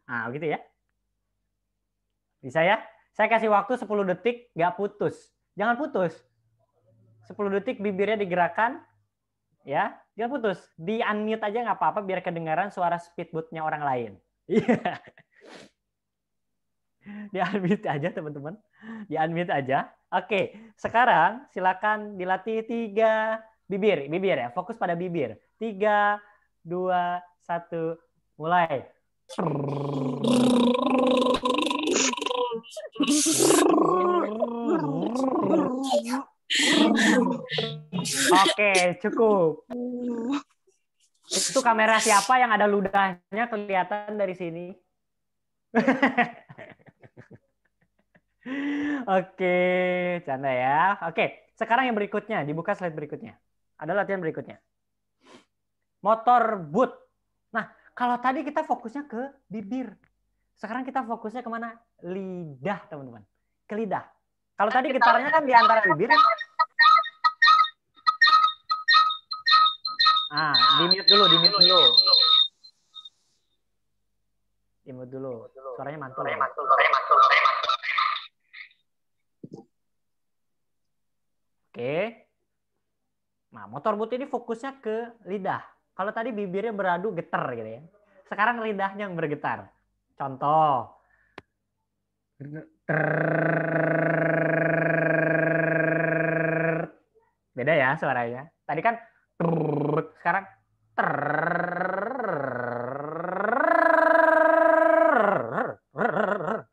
Nah, gitu ya. Bisa ya? Saya kasih waktu 10 detik, nggak putus. Jangan putus. 10 detik bibirnya digerakkan. Ya, jangan putus. Di-unmute aja nggak apa-apa biar kedengaran suara speedboat-nya orang lain. Di-unmute aja, teman-teman. Di-unmute aja. Oke, sekarang silakan dilatih 3 bibir ya. Fokus pada bibir. 3, 2, 1, mulai. Oke, cukup. Itu kamera siapa yang ada ludahnya kelihatan dari sini? Oke, canda ya. Oke, sekarang yang berikutnya, dibuka slide berikutnya. Ada latihan berikutnya. Motor boot. Nah, kalau tadi kita fokusnya ke bibir. Sekarang kita fokusnya kemana? Lidah, teman-teman. Ke lidah. Kalau tadi gitarnya kan di antara bibir. Di-mute dulu. Di-mute dulu. Suaranya mantul. Oke. Nah, motor boot ini fokusnya ke lidah. Kalau tadi bibirnya beradu getar gitu ya. Sekarang lidahnya yang bergetar. Contoh. Beda ya suaranya. Tadi kan sekarang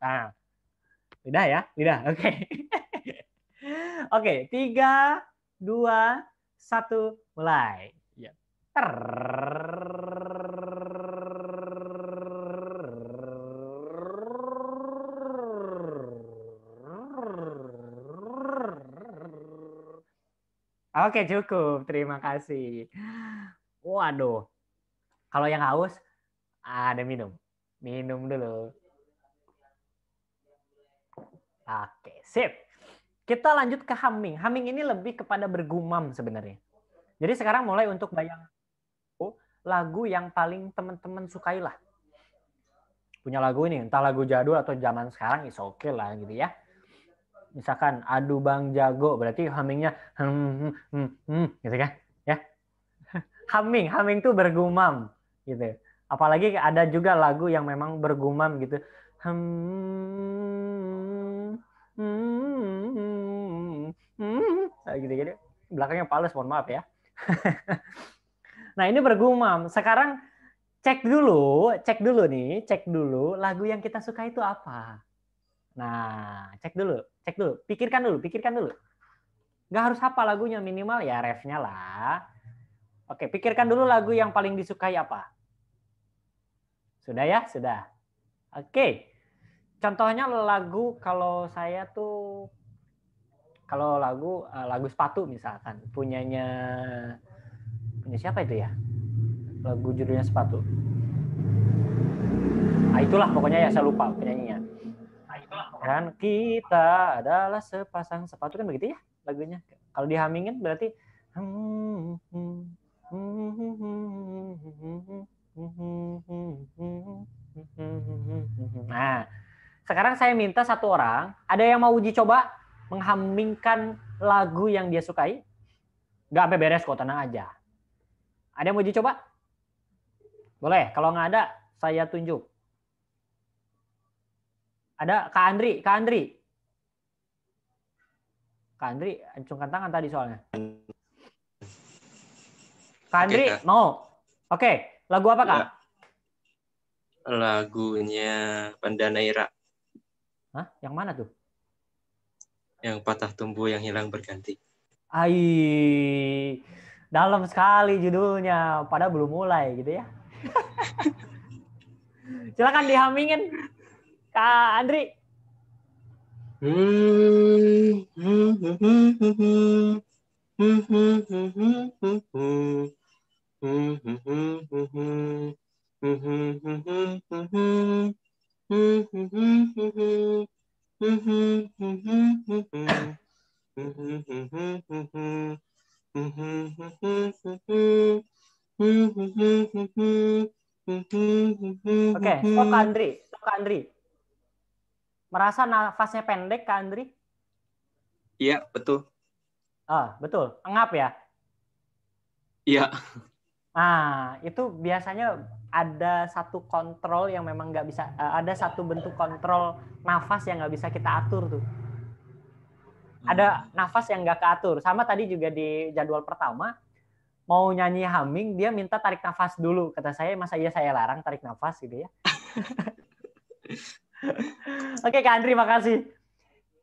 nah, lidah ya, lidah. Oke. Oke, 3, 2, 1, mulai. Ya. Oke, cukup. Terima kasih. Waduh. Kalau yang haus, ada minum. Minum dulu. Oke, sip. Kita lanjut ke humming. Humming ini lebih kepada bergumam sebenarnya. Jadi sekarang mulai untuk bayang lagu yang paling teman-teman sukailah. punya lagu ini, entah lagu jadul atau zaman sekarang, is oke lah gitu ya. Misalkan Aduh Bang Jago, berarti hummingnya gitu kan? Ya. Humming tuh bergumam gitu. Apalagi ada juga lagu yang memang bergumam gitu. Gitu-gitu. Belakangnya fals, mohon maaf ya. Nah, ini bergumam. Sekarang cek dulu lagu yang kita suka itu apa. Nah, cek dulu. Pikirkan dulu. Nggak harus hafal lagunya, minimal ya refnya lah. Oke, pikirkan dulu lagu yang paling disukai apa. Sudah ya? Sudah. Oke. Contohnya lagu kalau saya tuh, kalau lagu sepatu misalkan, punya siapa itu ya? Lagu judulnya Sepatu. Nah, itulah pokoknya ya, saya lupa penyanyinya. Kan kita adalah sepasang sepatu, kan begitu ya lagunya. Kalau dihamingin berarti nah, sekarang saya minta satu orang, ada yang mau uji coba menghamingkan lagu yang dia sukai? Nggak sampai beres kok, tenang aja. Ada yang mau uji coba? Boleh, kalau nggak ada, saya tunjuk. Ada Kak Andri. Kak Andri, acungkan tangan tadi soalnya. Kak Andri, okay, mau? Oke, lagu apa Kak? Lagunya Pandanaira. Hah? Yang mana tuh? Yang Patah Tumbuh Yang Hilang Berganti. Dalam sekali judulnya, padahal belum mulai gitu ya. Silakan dihamingin, Kak Andri. Oke, stop Andri. Merasa nafasnya pendek, Kak Andri? Iya, betul. Betul. Engap ya? Iya. Nah, itu biasanya ada satu kontrol yang memang nggak bisa, ada satu bentuk kontrol nafas yang nggak bisa kita atur tuh. Ada nafas yang nggak keatur. Sama tadi juga di jadwal pertama, mau nyanyi humming, dia minta tarik nafas dulu. Kata saya, masa iya saya larang tarik nafas gitu ya. Oke, Kak Andri, makasih.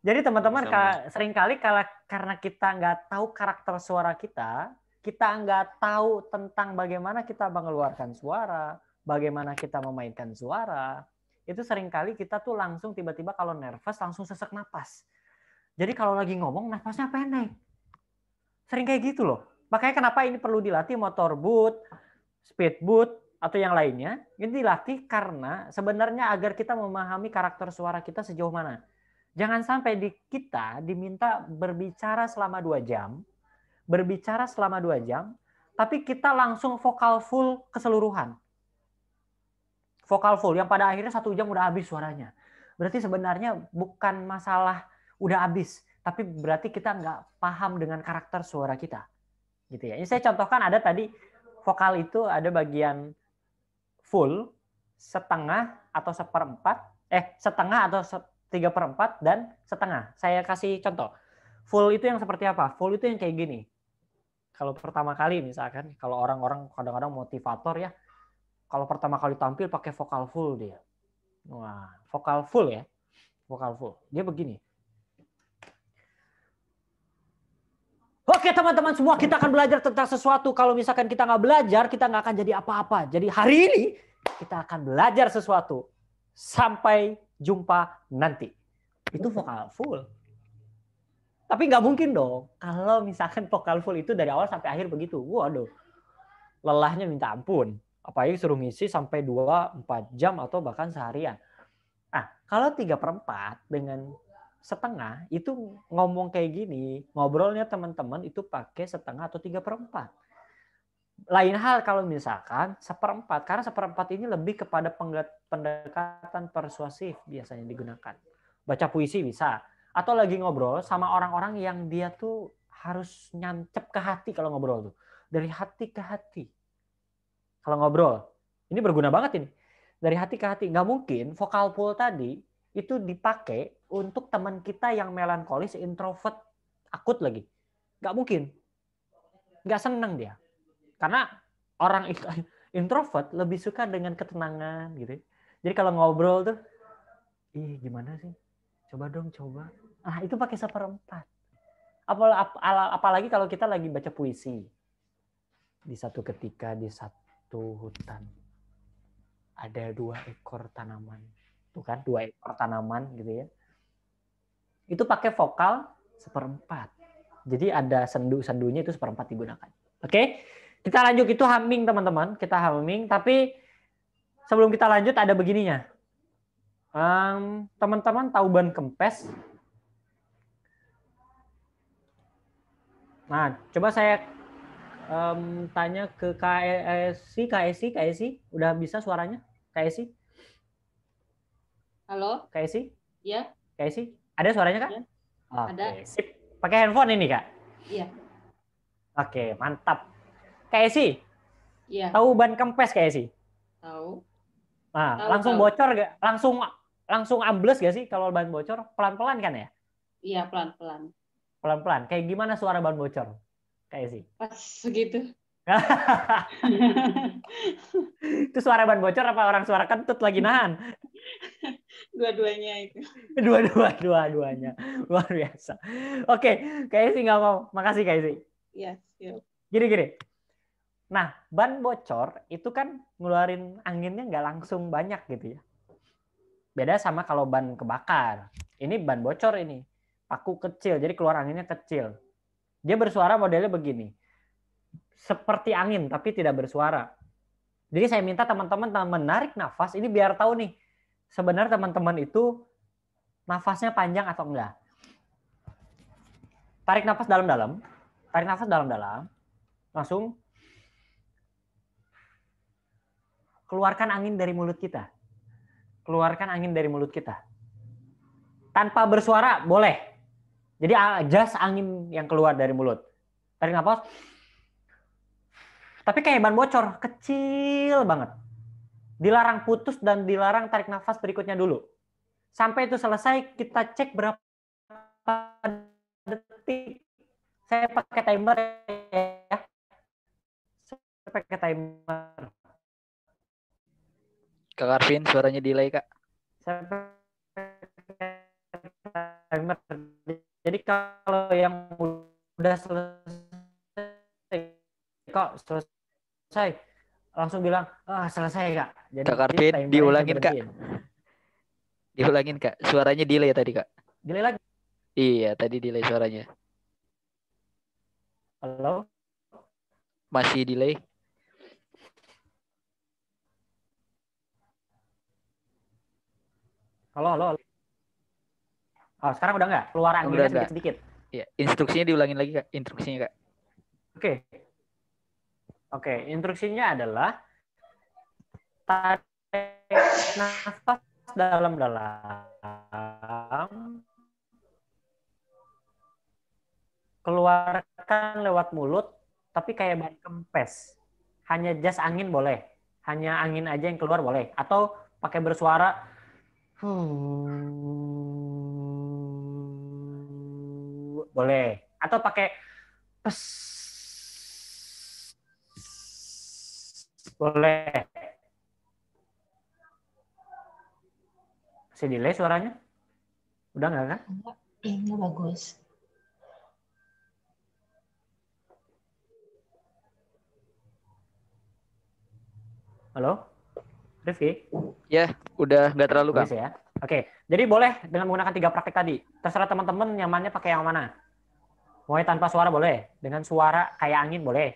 Jadi teman-teman, seringkali karena kita nggak tahu karakter suara kita nggak tahu tentang bagaimana kita mengeluarkan suara, bagaimana kita memainkan suara. Itu seringkali kita tuh langsung tiba-tiba kalau nervous langsung sesak napas. Jadi kalau lagi ngomong nafasnya pendek. Sering kayak gitu loh. Makanya kenapa ini perlu dilatih motor boot, speed boot, atau yang lainnya. Ini dilatih karena sebenarnya agar kita memahami karakter suara kita sejauh mana. Jangan sampai kita diminta berbicara selama 2 jam, tapi kita langsung vokal full keseluruhan. Vokal full, yang pada akhirnya 1 jam udah habis suaranya. Berarti sebenarnya bukan masalah udah habis, tapi berarti kita nggak paham dengan karakter suara kita. Gitu ya. Ini saya contohkan ada tadi, vokal itu ada bagian full, setengah atau 1/4, setengah atau 3/4 dan setengah. Saya kasih contoh. Full itu yang seperti apa? Full itu yang kayak gini. Kalau pertama kali misalkan, kalau orang-orang kadang-kadang motivator ya, kalau pertama kali tampil pakai vokal full dia. Wah, vokal full ya. Vokal full. Dia begini. Oke teman-teman semua, kita akan belajar tentang sesuatu. Kalau misalkan kita nggak belajar, kita nggak akan jadi apa-apa. Jadi hari ini kita akan belajar sesuatu. Sampai jumpa nanti. Itu vokal full. Tapi nggak mungkin dong kalau misalkan vokal full itu dari awal sampai akhir begitu. Waduh, lelahnya minta ampun. Apalagi suruh ngisi sampai 2-4 jam atau bahkan seharian. Nah, kalau 3/4 dengan setengah itu ngomong kayak gini, ngobrolnya teman-teman itu pakai setengah atau 3/4. Lain hal kalau misalkan seperempat, karena seperempat ini lebih kepada pendekatan persuasif biasanya digunakan. Baca puisi bisa, atau lagi ngobrol sama orang-orang yang dia tuh harus nyancep ke hati kalau ngobrol tuh. Dari hati ke hati. Kalau ngobrol, ini berguna banget ini. Dari hati ke hati. Nggak mungkin vokal pool tadi itu dipakai untuk teman kita yang melankolis, introvert, akut lagi. Nggak mungkin. Nggak seneng dia. Karena orang introvert lebih suka dengan ketenangan gitu. Jadi kalau ngobrol tuh, gimana sih? Coba dong, coba. Ah, itu pakai seperempat. Apalagi kalau kita lagi baca puisi. Di satu ketika di satu hutan ada 2 ekor tanaman. Tuh kan, 2 ekor tanaman gitu ya. Itu pakai vokal seperempat. Jadi ada sendu-sendunya itu seperempat digunakan. Oke? Kita lanjut, itu humming teman-teman. Kita humming, tapi sebelum kita lanjut ada begininya. Teman-teman tahu ban kempes? Nah, coba saya tanya ke KSI, udah bisa suaranya? KSI? Halo? KSI? Iya. KSI? Ada suaranya, Kak? Ya. Oke, Ada. sip. Pakai handphone ini, Kak? Iya. Oke, mantap. KSI? Iya. Tahu ban kempes, KSI? Tahu. Nah, Tahu, langsung tahu. bocor gak? Langsung ambles gak sih kalau ban bocor? Pelan-pelan kan ya? Iya, pelan-pelan. Pelan-pelan. Kayak gimana suara ban bocor? KSI? Pas segitu. Itu suara ban bocor apa orang suara kentut lagi nahan? Dua-duanya itu. Dua-duanya. Luar biasa. Oke, KSI nggak mau. Makasih KSI. Iya, siap. Gini. Nah, ban bocor itu kan ngeluarin anginnya nggak langsung banyak gitu ya. Beda sama kalau ban kebakar. Ini ban bocor ini. Paku kecil, jadi keluar anginnya kecil. Dia bersuara modelnya begini. Seperti angin, tapi tidak bersuara. Jadi saya minta teman-teman menarik nafas. Ini biar tahu nih, sebenarnya teman-teman itu nafasnya panjang atau enggak. Tarik nafas dalam-dalam. Tarik nafas dalam-dalam. Langsung keluarkan angin dari mulut kita. Keluarkan angin dari mulut kita. Tanpa bersuara boleh. Jadi just angin yang keluar dari mulut. Tarik nafas. Tapi kayak ban bocor, kecil banget. Dilarang putus dan dilarang tarik nafas berikutnya dulu. Sampai itu selesai, kita cek berapa detik. Saya pakai timer ya. Saya pakai timer. Kak Arvin, suaranya delay, Kak. Saya pakai timer. Jadi kalau yang udah selesai, langsung bilang, selesai, Kak. Jadi Kak Arvin, diulangin, Kak. Diulangin, Kak. Suaranya delay tadi, Kak. Delay lagi? Iya, tadi delay suaranya. Halo? Masih delay? Halo. Oh, sekarang udah nggak? Keluar anginnya sedikit-sedikit. Iya, instruksinya diulangin lagi, Kak. Instruksinya, Kak. Oke, instruksinya adalah tarik nafas dalam-dalam, keluarkan lewat mulut, tapi kayak ban kempes. Hanya just angin boleh, hanya angin aja yang keluar boleh, atau pakai bersuara boleh, atau pakai pes boleh. Masih delay suaranya? Udah nggak kan? Enggak bagus. Halo? Rifki? Ya, udah nggak terlalu, Kak. Ya. Oke, jadi boleh dengan menggunakan 3 praktek tadi. Terserah teman-teman nyamannya pakai yang mana. Mau tanpa suara boleh, dengan suara kayak angin boleh.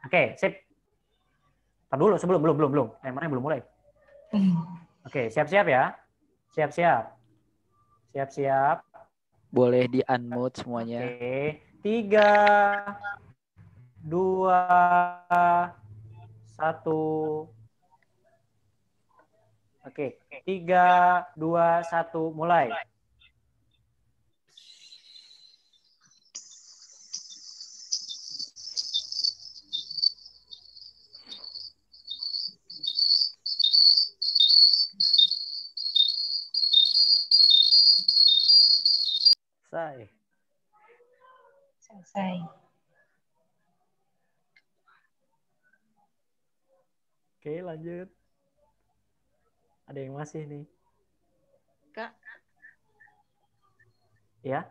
Oke, sip. Ntar dulu, belum. Timernya belum mulai. Oke, siap-siap ya. Siap-siap. Boleh di unmute semuanya. Oke, 3, 2, 1. Oke, 3, 2, 1, mulai. Selesai. Selesai. Oke, lanjut. Ada yang masih nih. Kak. Ya.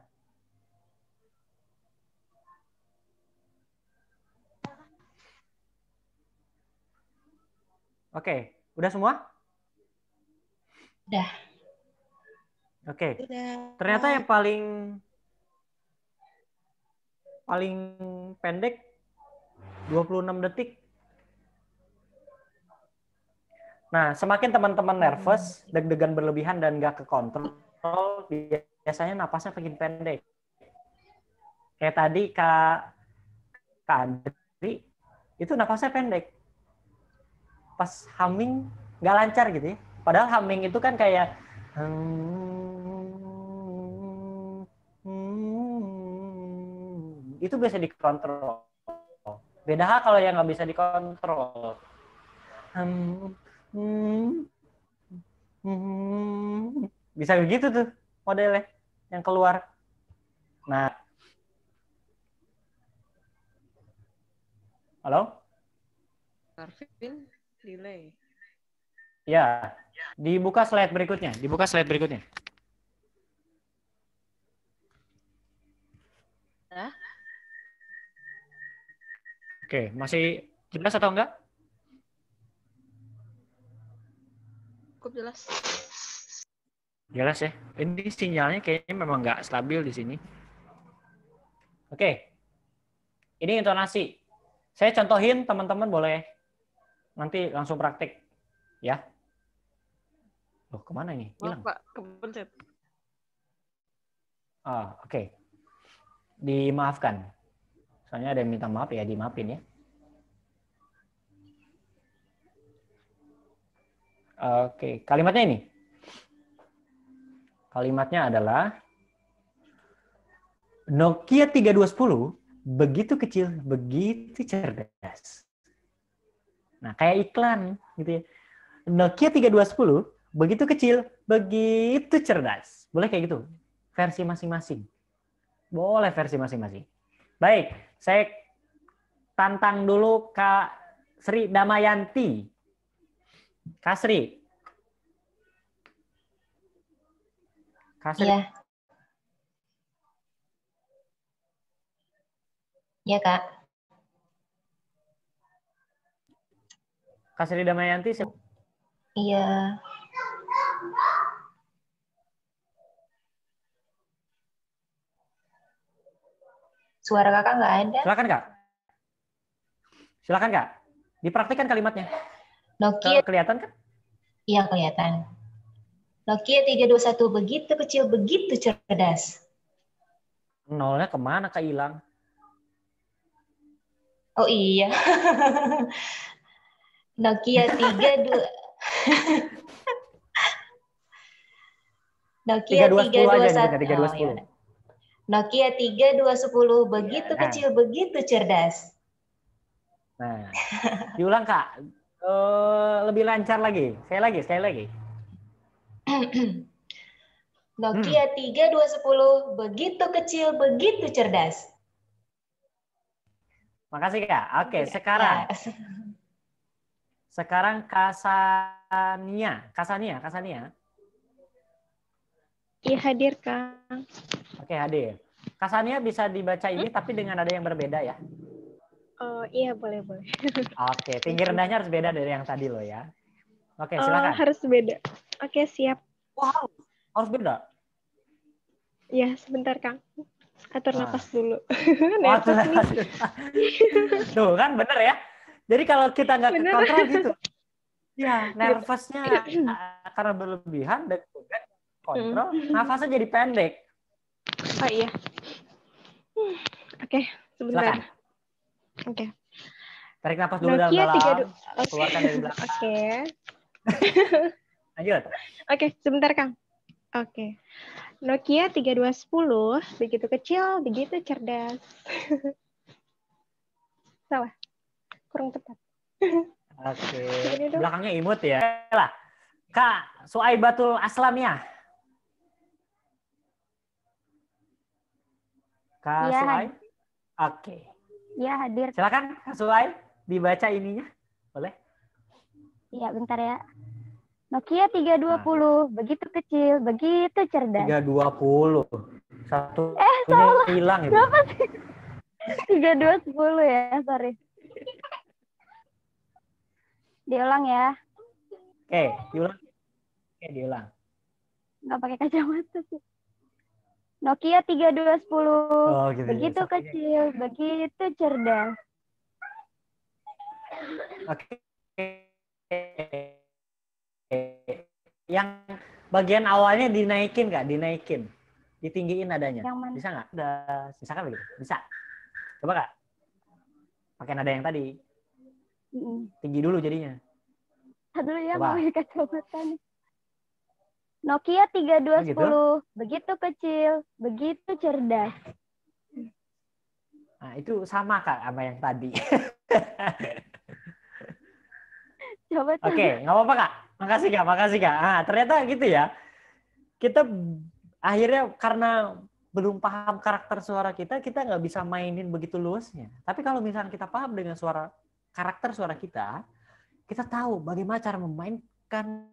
Oke, udah semua? Udah. Oke. Udah. Ternyata yang paling pendek 26 detik. Nah, semakin teman-teman nervous, deg-degan berlebihan dan nggak kekontrol, biasanya napasnya makin pendek. Kayak tadi Kak Andri, itu napasnya pendek. Pas humming nggak lancar gitu ya. Padahal humming itu kan kayak itu bisa dikontrol. Beda hal kalau yang nggak bisa dikontrol. Bisa begitu tuh modelnya yang keluar. Nah, halo? Arvin, delay. Ya, dibuka slide berikutnya. Nah. Oke, masih jelas atau enggak? Cukup jelas. Jelas ya. Ini sinyalnya kayaknya memang nggak stabil di sini. Oke. Ini intonasi. Saya contohin, teman-teman boleh nanti langsung praktik. Ya. Loh, kemana ini? Hilang. Maaf, Pak, kepencet. Oke. Dimaafkan. Soalnya ada yang minta maaf ya, dimaafin ya. Oke, kalimatnya ini. Kalimatnya adalah Nokia 3210 begitu kecil, begitu cerdas. Nah, kayak iklan gitu ya. Nokia 3210 begitu kecil, begitu cerdas. Boleh kayak gitu. Versi masing-masing. Boleh versi masing-masing. Baik, saya tantang dulu Kak Sri Damayanti. Kak Sri. Iya. Iya, Kak. Kak Sri Damayanti. Iya. Suara Kakak nggak ada. Silakan Kak. Dipraktikkan kalimatnya. Nokia. Kelihatan kan? Iya, kelihatan. Nokia 321 begitu kecil, begitu cerdas. Nolnya kemana Kak hilang? Oh iya. Nokia 32. Nokia 3210. Nokia 3210 begitu kecil, begitu cerdas. Nah, diulang Kak. Lebih lancar lagi. Sekali lagi. Nokia 3210 begitu kecil, begitu cerdas. Makasih Kak. Oke, sekarang Kasania. Iya, hadir, Kang. Oke, hadir. Kasania bisa dibaca ini tapi dengan ada yang berbeda ya. Oh, iya, boleh. Oke, tinggi rendahnya harus beda dari yang tadi loh ya. Oke, silakan. Harus beda. Oke, siap. Wow, harus beda. Ya, sebentar, Kang. Atur napas dulu. Nervous nih. Tuh, kan bener ya. Jadi kalau kita nggak kontrol gitu. Ya, nervousnya karena berlebihan dan juga kontrol, nafasnya jadi pendek. Oh iya. Oke, sebentar. Oke. Tarik nafas dulu Nokia dalam-dalam. 32. Keluarkan dari belakang. Oke. Lanjut. Oke, sebentar Kang. Oke. Nokia 3210, begitu kecil, begitu cerdas. Salah. Kurang tepat. Oke. Belakangnya imut ya. Lah. Kak Suaibatul Aslamiyah. Kak Ya, Suai? Oke. Ya, hadir. Silakan Kak Suai dibaca ininya. Boleh? Iya, bentar ya. Nokia 320, begitu kecil, begitu cerdas. 320. Satu salah. hilang itu. Berapa sih? 3210 ya, sorry. Diulang ya. Oke, diulang. Oke, diulang. Nggak pakai kacamata sih. Nokia 3210, gitu, begitu ya. kecil, begitu cerdas. Oke. Yang bagian awalnya dinaikin nggak? Dinaikin. Ditinggiin nadanya. Bisa nggak? Bisa kan begitu? Bisa. Coba Kak. Pakai nada yang tadi. Tinggi dulu jadinya. Dulu ya, mau pakai kacamata nih. Nokia 3210, gitu? Begitu kecil, begitu cerdas. Nah, itu sama Kak sama yang tadi. Coba. Oke, nggak apa-apa Kak. Makasih Kak. Ah, ternyata gitu ya. Kita akhirnya karena belum paham karakter suara kita nggak bisa mainin begitu luasnya. Tapi kalau misalnya kita paham dengan karakter suara kita tahu bagaimana cara memainkan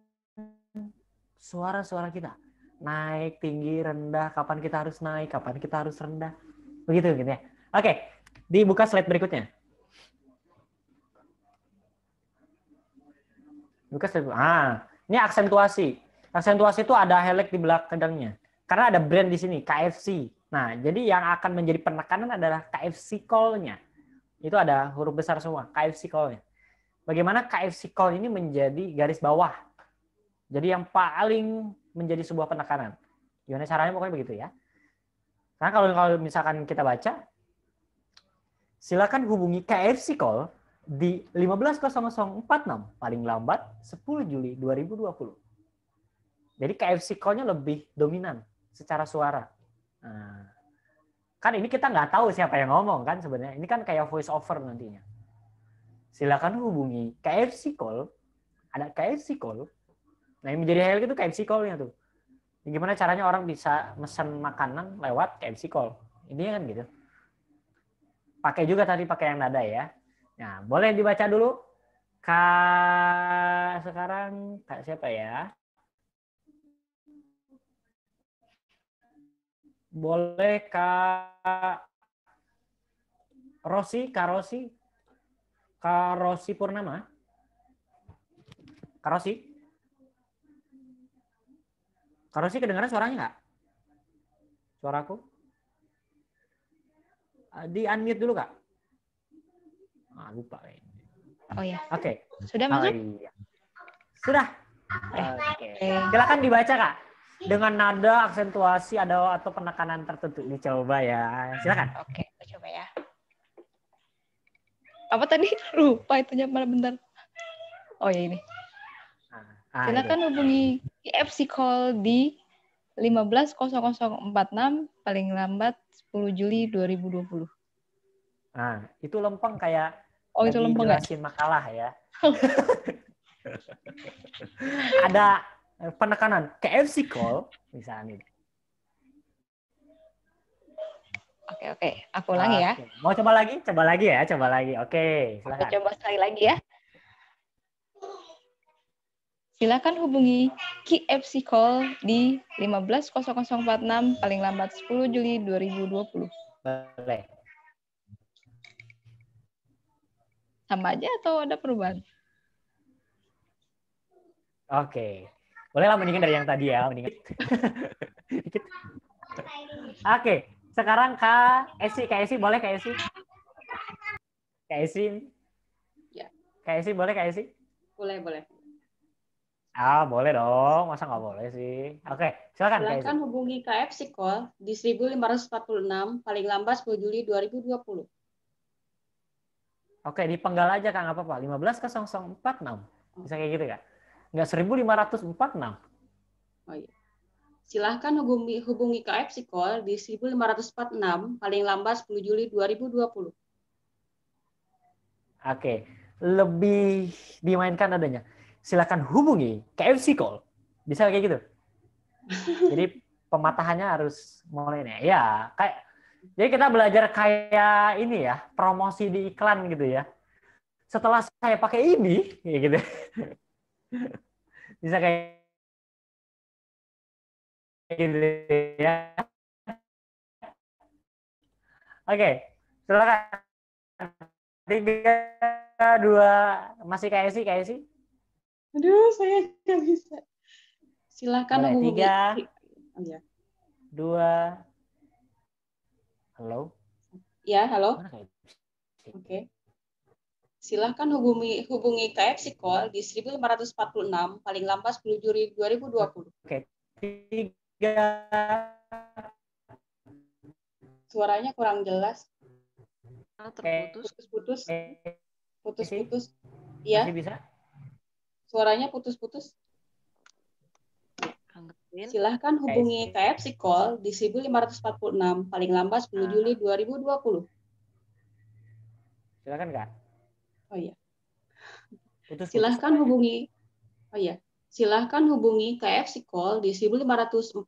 suara-suara kita. Naik, tinggi, rendah, kapan kita harus naik, kapan kita harus rendah. Begitu gitu ya. Oke, dibuka slide berikutnya. Ini aksentuasi. Aksentuasi itu ada highlight di belakangnya. Karena ada brand di sini, KFC. Nah, jadi yang akan menjadi penekanan adalah KFC call-nya. Itu ada huruf besar semua, KFC call-nya. Bagaimana KFC call ini menjadi garis bawah. Jadi yang paling menjadi sebuah penekanan. Gimana caranya pokoknya begitu ya. Karena kalau misalkan kita baca, silakan hubungi KFC call di 15.0046 paling lambat 10 Juli 2020. Jadi KFC call-nya lebih dominan secara suara. Nah, kan ini kita nggak tahu siapa yang ngomong kan sebenarnya. Ini kan kayak voice over nantinya. Silakan hubungi KFC call. Ada KFC call. Nah, yang menjadi highlight itu KFC call-nya tuh. Gimana caranya orang bisa mesen makanan lewat KFC call. Ini kan gitu. Pakai juga tadi pakai yang nada ya. Nah, boleh dibaca dulu. Sekarang Kak siapa ya? Boleh Kak Rosi, Kak Rosi Purnama. Kak Rosi kedengaran suaranya nggak? Suaraku? Di unmute dulu Kak. Lupa kayaknya. Oh ya. Oke. Sudah masuk? Iya. Sudah. Oke. Silakan dibaca Kak. Dengan nada, aksentuasi atau penekanan tertentu. Dicoba ya. Silakan. Oke, coba ya. Apa tadi? Lupa itunya malah bentar. Oh ya ini. Silakan hubungi KFC call di 15.0046 paling lambat 10 Juli 2020. Nah, itu lempeng kayak itu lempeng jelasin makalah ya. Ada penekanan KFC call misalnya. Oke. Aku ulangi ya. Mau coba lagi? Coba lagi ya, coba lagi. Oke, silakan. Aku coba sekali lagi ya. Silakan hubungi KFC call di 15.0046 paling lambat 10 Juli 2020. Boleh. Sama aja atau ada perubahan? Oke. Bolehlah mendingan dari yang tadi ya, mendingan. Oke, sekarang Kak Esi boleh Kak Esi? Kak Esi? Ya. Kak Esi boleh Kak Esi? Boleh. Boleh dong. Masa nggak boleh sih? Oke, silakan Kak Esi. Silakan hubungi KFC Call di 1546 paling lambat 10 Juli 2020. Oke, dipenggal aja Kang, apa Pak? 15 ke 0046. Bisa kayak gitu Kak? Enggak 1546. Oh iya. Silahkan hubungi KF Psikol di 1546 paling lambat 10 Juli 2020. Oke, lebih dimainkan adanya. Silakan hubungi KF Psikol. Bisa kayak gitu. Jadi pematahannya harus mulai nih. Ya, kayak jadi kita belajar kayak ini ya, promosi di iklan gitu ya. Setelah saya pakai ini, kayak gitu. Bisa kayak gitu ya. Oke, silakan. 3, 2, masih KSI? Aduh, saya nggak bisa. Silakan hubungi. 3, Oh, ya. 2, halo? Ya, halo. Oke. Silahkan hubungi KF Psikol di 1546 paling lambat 10 Juli 2020. Oke. 3. Suaranya kurang jelas. Terputus. Putus. Iya. Masih bisa? Suaranya putus-putus. Silahkan hubungi KF Psikol di 1546 paling lambat 10 Juli 2020. Silakan Kak. Oh iya. Putus. Silahkan hubungi. Oh iya. Silahkan hubungi KF Psikol di 1546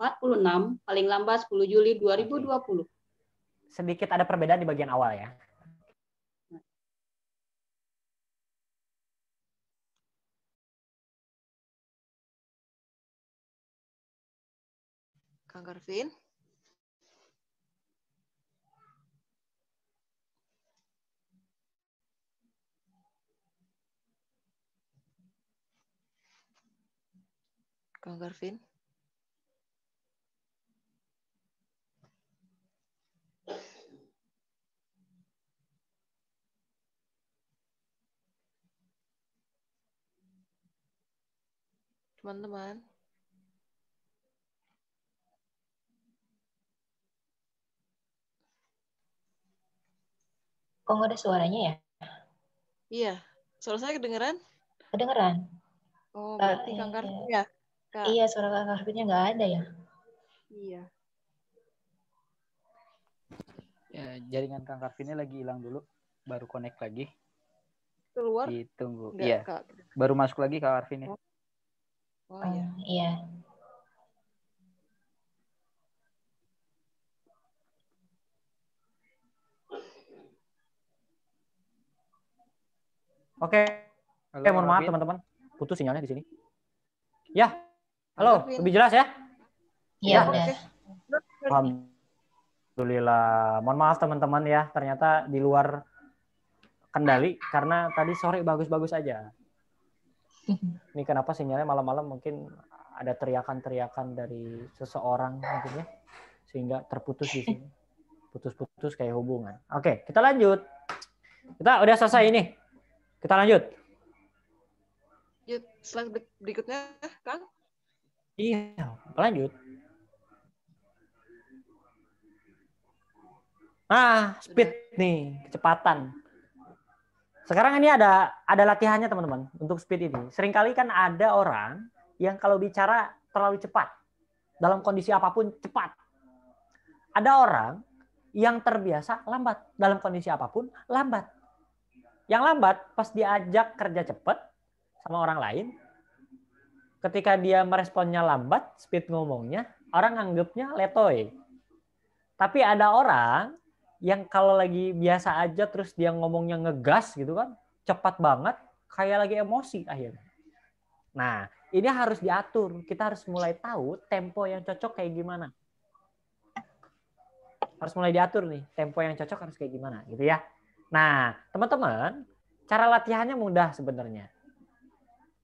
paling lambat 10 Juli 2020. Sedikit ada perbedaan di bagian awal ya. Kang Karvin? Kang Karvin? Teman-teman? Kok nggak ada suaranya ya? Iya. Suara saya kedengeran? Kedengeran. Oh, berarti Kang Karvin ya? Kak. Iya, suara Kang Karvinnya nggak ada ya? Iya. Ya, jaringan Kang Karvinnya lagi hilang dulu, baru connect lagi. Keluar? Ditunggu. Enggak, Iya. Kak. Baru masuk lagi Kang Karvinnya. Oh iya. Iya. Oke. Halo, Oke, mohon maaf Karvin. teman-teman. Putus sinyalnya di sini. Ya. Halo, lebih jelas ya? Iya, udah. Alhamdulillah. Mohon maaf teman-teman ya, ternyata di luar kendali karena tadi sore bagus-bagus aja. Ini kenapa sinyalnya malam-malam mungkin ada teriakan-teriakan dari seseorang mungkin ya, sehingga terputus di sini. Putus-putus kayak hubungan. Oke, kita lanjut. Kita udah selesai ini. Kita lanjut. Yuk, slide berikutnya, Kang. Iya, lanjut. Nah, speed nih, kecepatan. Sekarang ini ada latihannya teman-teman untuk speed ini. Seringkali kan ada orang yang kalau bicara terlalu cepat. Dalam kondisi apapun cepat. Ada orang yang terbiasa lambat. Dalam kondisi apapun lambat. Yang lambat pas diajak kerja cepat sama orang lain, ketika dia meresponnya lambat, speed ngomongnya, orang anggapnya letoy. Tapi ada orang yang kalau lagi biasa aja terus dia ngomongnya ngegas gitu kan, cepat banget, kayak lagi emosi akhirnya. Nah, ini harus diatur. Kita harus mulai tahu tempo yang cocok kayak gimana. Harus mulai diatur nih, tempo yang cocok harus kayak gimana gitu ya. Nah, teman-teman, cara latihannya mudah sebenarnya.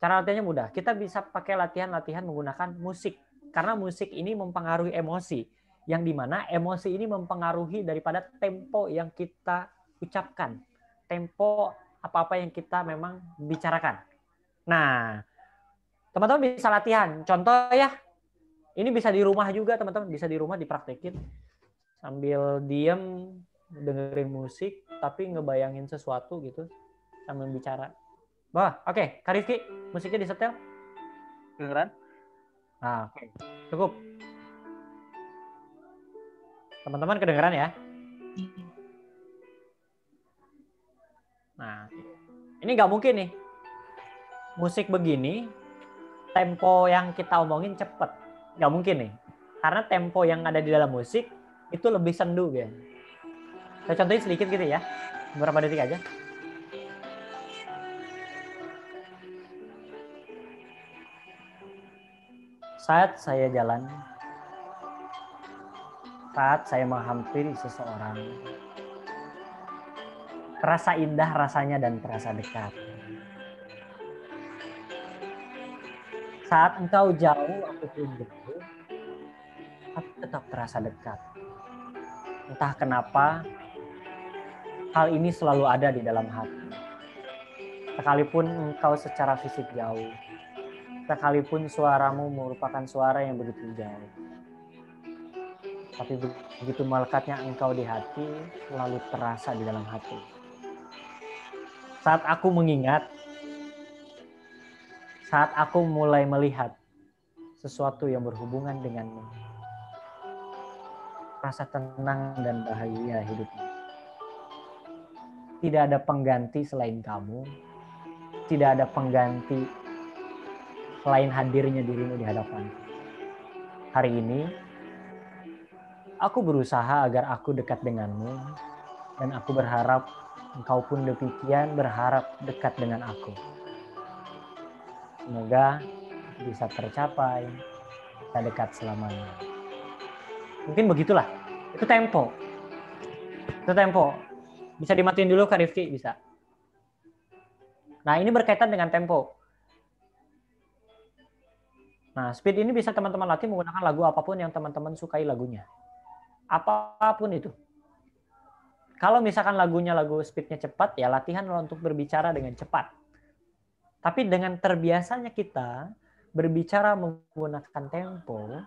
Cara latihannya mudah. Kita bisa pakai latihan-latihan menggunakan musik. Karena musik ini mempengaruhi emosi. Yang dimana emosi ini mempengaruhi daripada tempo yang kita ucapkan. Tempo apa-apa yang kita memang bicarakan. Nah, teman-teman bisa latihan. Contoh ya, ini bisa di rumah juga teman-teman. Bisa di rumah dipraktekin. Sambil diem, dengerin musik, tapi ngebayangin sesuatu gitu. sambil bicara. Wah, oke. Kak Rifki, musiknya disetel? Kedengeran? Nah, oke. Cukup. Teman-teman kedengeran ya? Nah, ini nggak mungkin nih. Musik begini, tempo yang kita omongin cepet. Nggak mungkin nih. Karena tempo yang ada di dalam musik itu lebih sendu ya. Saya contohin sedikit gitu ya. Beberapa detik aja. Saat saya jalan, saat saya menghampiri seseorang, terasa indah rasanya dan terasa dekat. Saat engkau jauh, aku pun jauh, tapi tetap terasa dekat. Entah kenapa, hal ini selalu ada di dalam hati. Sekalipun engkau secara fisik jauh, sekalipun suaramu merupakan suara yang begitu jauh, tapi begitu melekatnya engkau di hati, selalu terasa di dalam hati. Saat aku mengingat, saat aku mulai melihat sesuatu yang berhubungan denganmu, rasa tenang dan bahagia hidupmu. Tidak ada pengganti selain kamu, tidak ada pengganti selain hadirnya dirimu di hadapan. Hari ini, aku berusaha agar aku dekat denganmu, dan aku berharap engkau pun demikian berharap dekat dengan aku. Semoga bisa tercapai, bisa dekat selamanya. Mungkin begitulah. Itu tempo. Itu tempo. Bisa dimatiin dulu Kak Rifki? Bisa. Nah, ini berkaitan dengan tempo. Nah, speed ini bisa teman-teman latih menggunakan lagu apapun yang teman-teman sukai lagunya. Apapun itu. Kalau misalkan lagunya lagu speednya cepat, ya latihan untuk berbicara dengan cepat. Tapi dengan terbiasanya kita berbicara menggunakan tempo,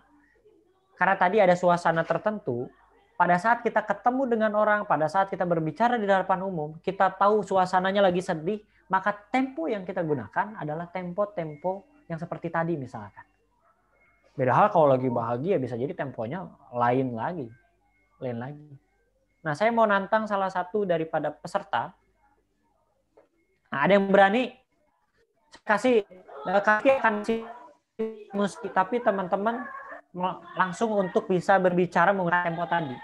karena tadi ada suasana tertentu, pada saat kita ketemu dengan orang, pada saat kita berbicara di hadapan umum, kita tahu suasananya lagi sedih, maka tempo yang kita gunakan adalah tempo-tempo yang seperti tadi misalkan. Beda hal kalau lagi bahagia, bisa jadi temponya lain lagi. Nah, saya mau nantang salah satu daripada peserta. Nah, ada yang berani? Kaki akan musik, tapi teman-teman langsung untuk bisa berbicara menggunakan tempo tadi.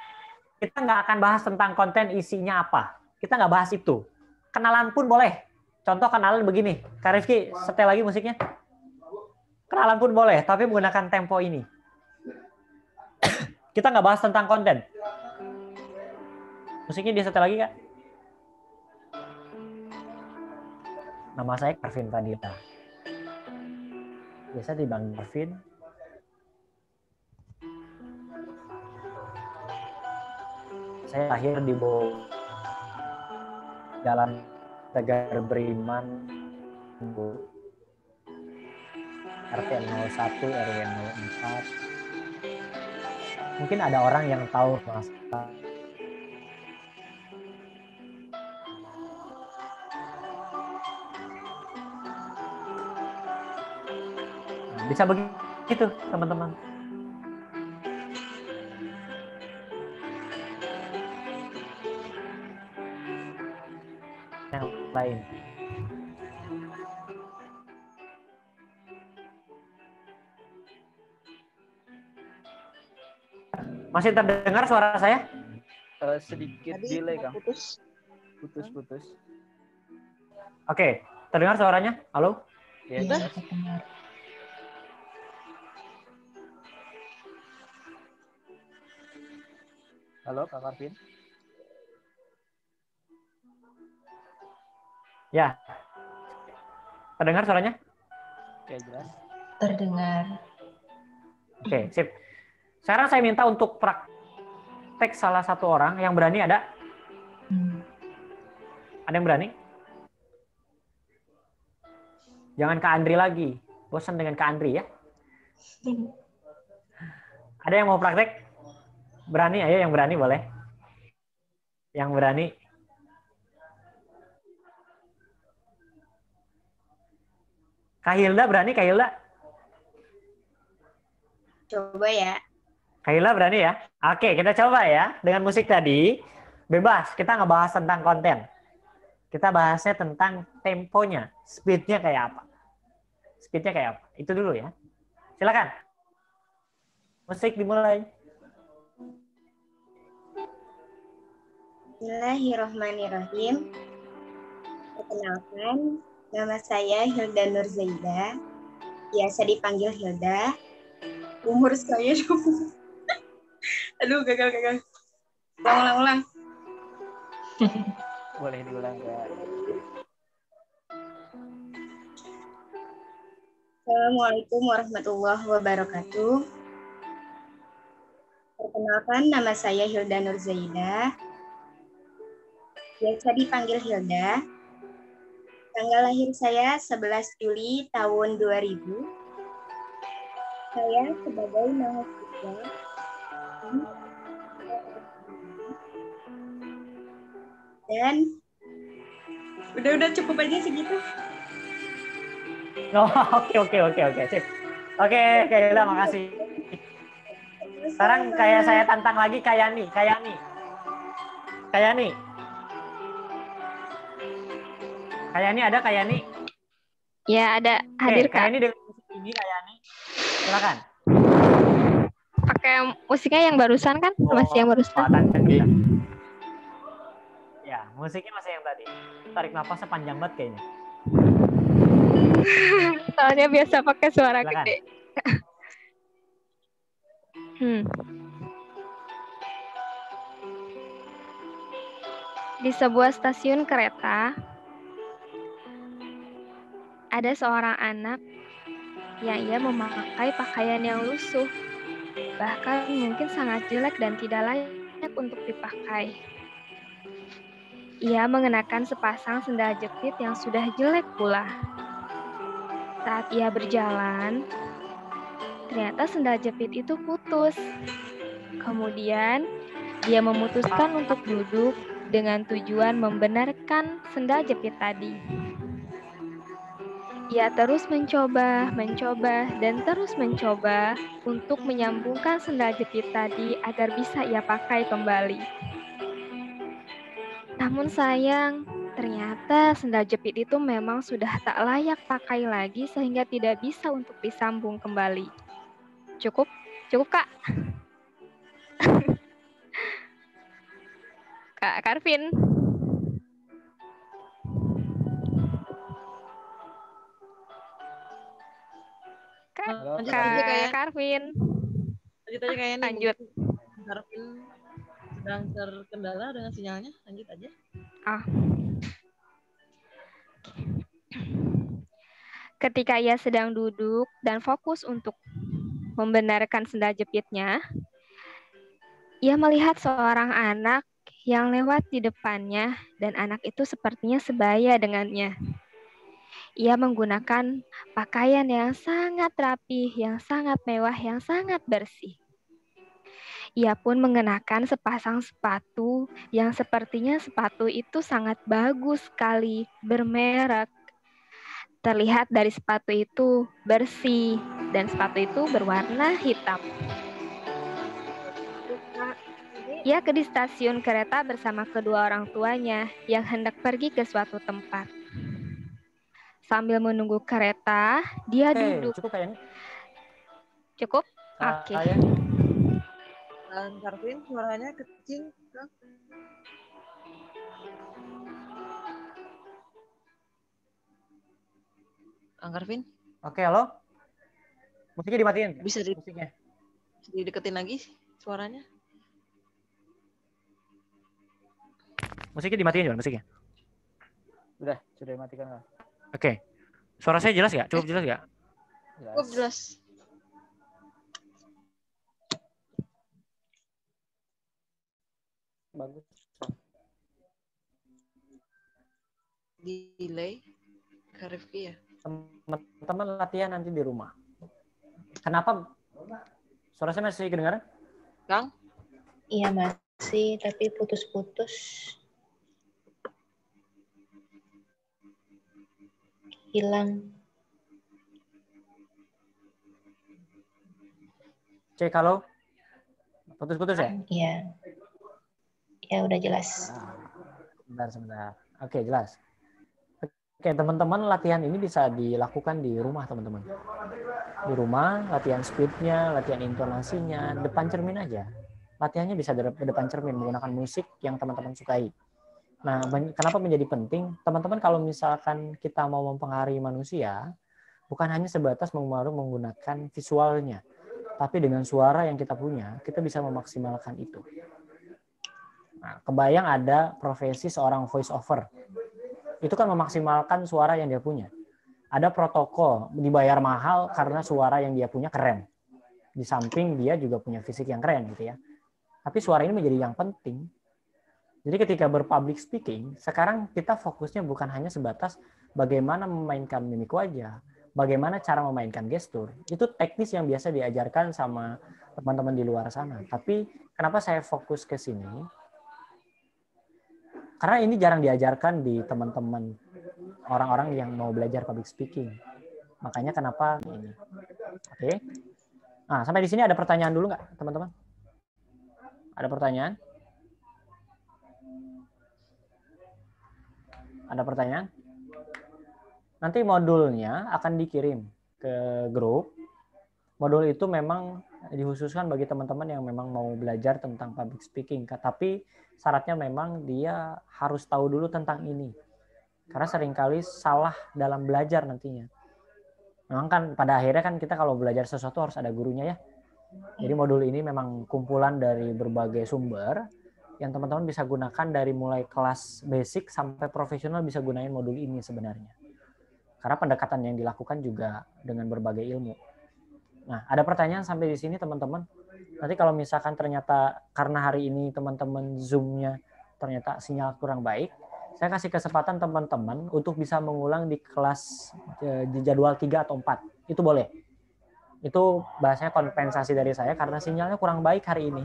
Kita nggak akan bahas tentang konten isinya apa. Kita nggak bahas itu. Kenalan pun boleh. Contoh kenalan begini. Kak Rifki, setel lagi musiknya. Kenalan pun boleh, tapi menggunakan tempo ini. Kita nggak bahas tentang konten. Musiknya disetel lagi, Kak. Nama saya Karvin Fadila. Biasa dipanggil Karvin. Saya lahir di Jalan Tegar Beriman, RT 01 RW 04. Mungkin ada orang yang tahu masalah. Bisa begitu, teman-teman. Yang lain. Masih terdengar suara saya? Sedikit delay, Kang. Putus. Oke, terdengar suaranya? Halo? Ya, halo, Kak Karvin. Ya. Terdengar suaranya? Oke, jelas. Terdengar. Oke, sip. Sekarang saya minta untuk praktek salah satu orang yang berani ada? Ada yang berani? Jangan Kak Andri lagi. Bosan dengan Kak Andri ya? Ada yang mau praktek? Berani? Ayo yang berani boleh. Yang berani. Kak Hilda berani, Kak Hilda? Coba ya. Kak Hilda berani ya? Oke, kita coba ya. Dengan musik tadi, bebas. Kita nggak bahas tentang konten. Kita bahasnya tentang temponya, speednya kayak apa. Speednya kayak apa. Itu dulu ya. Silakan. Musik dimulai. Bismillahirrahmanirrahim. Perkenalkan, nama saya Hilda Nurzaida. Biasa dipanggil Hilda. Umur saya aduh, gagal. Ulang. Boleh diulang ya. Assalamualaikum warahmatullahi wabarakatuh. Perkenalkan, nama saya Hilda Nurzaida. Biasa dipanggil Hilda. Tanggal lahir saya 11 Juli tahun 2000. Saya sebagai mahasiswa dan udah cukup aja segitu. Oh, oke. Sip. Oke, Kayla, makasih. Sekarang kayak saya tantang lagi Kayani. Kayani ada Kayani? Ya, ada. Hadir, Kak. Kayani dengan musik ini, Kayani. Silakan. Pakai musiknya yang barusan kan? Masih yang barusan. Ya, musiknya masih yang tadi. Tarik nafasnya panjang banget kayaknya. Soalnya biasa pakai suara Silakan. gede. Di sebuah stasiun kereta, ada seorang anak yang ia memakai pakaian yang lusuh, bahkan mungkin sangat jelek dan tidak layak untuk dipakai. Ia mengenakan sepasang sendal jepit yang sudah jelek pula. Saat ia berjalan, ternyata sendal jepit itu putus. Kemudian, dia memutuskan untuk duduk dengan tujuan membenarkan sendal jepit tadi. Ia terus mencoba dan terus mencoba untuk menyambungkan sendal jepit tadi agar bisa ia pakai kembali. Namun sayang, ternyata sendal jepit itu memang sudah tak layak pakai lagi sehingga tidak bisa untuk disambung kembali. Cukup, Kak. Kak Karvin. Kak Karvin. Lanjut. Karvin sedang terkendala dengan sinyalnya. Lanjut aja. Ketika ia sedang duduk dan fokus untuk membenarkan sendal jepitnya, ia melihat seorang anak yang lewat di depannya dan anak itu sepertinya sebaya dengannya. Ia menggunakan pakaian yang sangat rapih, yang sangat mewah, yang sangat bersih. Ia pun mengenakan sepasang sepatu yang sepertinya sepatu itu sangat bagus sekali, bermerek. Terlihat dari sepatu itu bersih dan sepatu itu berwarna hitam. Ia ke di stasiun kereta bersama kedua orang tuanya yang hendak pergi ke suatu tempat. Sambil menunggu kereta, dia duduk. Cukup kayaknya. Cukup? Oke. Dan Karvin suaranya kecil. Kang Karvin? Oke, halo? Musiknya dimatiin? Bisa musiknya dideketin lagi suaranya? Musiknya dimatiin juga, musiknya? Sudah dimatikan lah. Oke. Suara saya jelas nggak? Cukup jelas nggak? Cukup jelas. Bagus. Delay ke Rifki ya? Teman-teman latihan nanti di rumah. Kenapa? Suara saya masih kedengaran? Kang? Iya masih, tapi putus-putus. Hilang. Cek kalau putus-putus ya? Iya. Ya udah jelas. Sebentar. Oke, jelas. Oke, teman-teman, latihan ini bisa dilakukan di rumah, teman-teman. Di rumah, latihan speednya, latihan intonasinya, depan cermin aja. Latihannya bisa di depan cermin menggunakan musik yang teman-teman sukai. Nah, kenapa menjadi penting? Teman-teman, kalau misalkan kita mau mempengaruhi manusia, bukan hanya sebatas menggunakan visualnya, tapi dengan suara yang kita punya, kita bisa memaksimalkan itu. Nah, kebayang ada profesi seorang voice over. Itu kan memaksimalkan suara yang dia punya. Ada protokol, dibayar mahal karena suara yang dia punya keren. Di samping dia juga punya fisik yang keren gitu ya. Tapi suara ini menjadi yang penting. Jadi ketika berpublic speaking, sekarang kita fokusnya bukan hanya sebatas bagaimana memainkan mimik wajah, bagaimana cara memainkan gestur. Itu teknis yang biasa diajarkan sama teman-teman di luar sana. Tapi kenapa saya fokus ke sini? Karena ini jarang diajarkan di teman-teman orang-orang yang mau belajar public speaking. Makanya kenapa ini. Oke. Nah, sampai di sini ada pertanyaan dulu nggak, teman-teman? Ada pertanyaan? Ada pertanyaan? Nanti modulnya akan dikirim ke grup. Modul itu memang dikhususkan bagi teman-teman yang memang mau belajar tentang public speaking. Tapi syaratnya memang dia harus tahu dulu tentang ini. Karena seringkali salah dalam belajar nantinya. Memang kan pada akhirnya kan kita kalau belajar sesuatu harus ada gurunya ya. Jadi modul ini memang kumpulan dari berbagai sumber yang teman-teman bisa gunakan dari mulai kelas basic sampai profesional bisa gunain modul ini sebenarnya. Karena pendekatan yang dilakukan juga dengan berbagai ilmu. Nah, ada pertanyaan sampai di sini teman-teman. Nanti kalau misalkan ternyata karena hari ini teman-teman Zoom-nya ternyata sinyal kurang baik, saya kasih kesempatan teman-teman untuk bisa mengulang di kelas di jadwal 3 atau 4. Itu boleh. Itu bahasanya kompensasi dari saya karena sinyalnya kurang baik hari ini,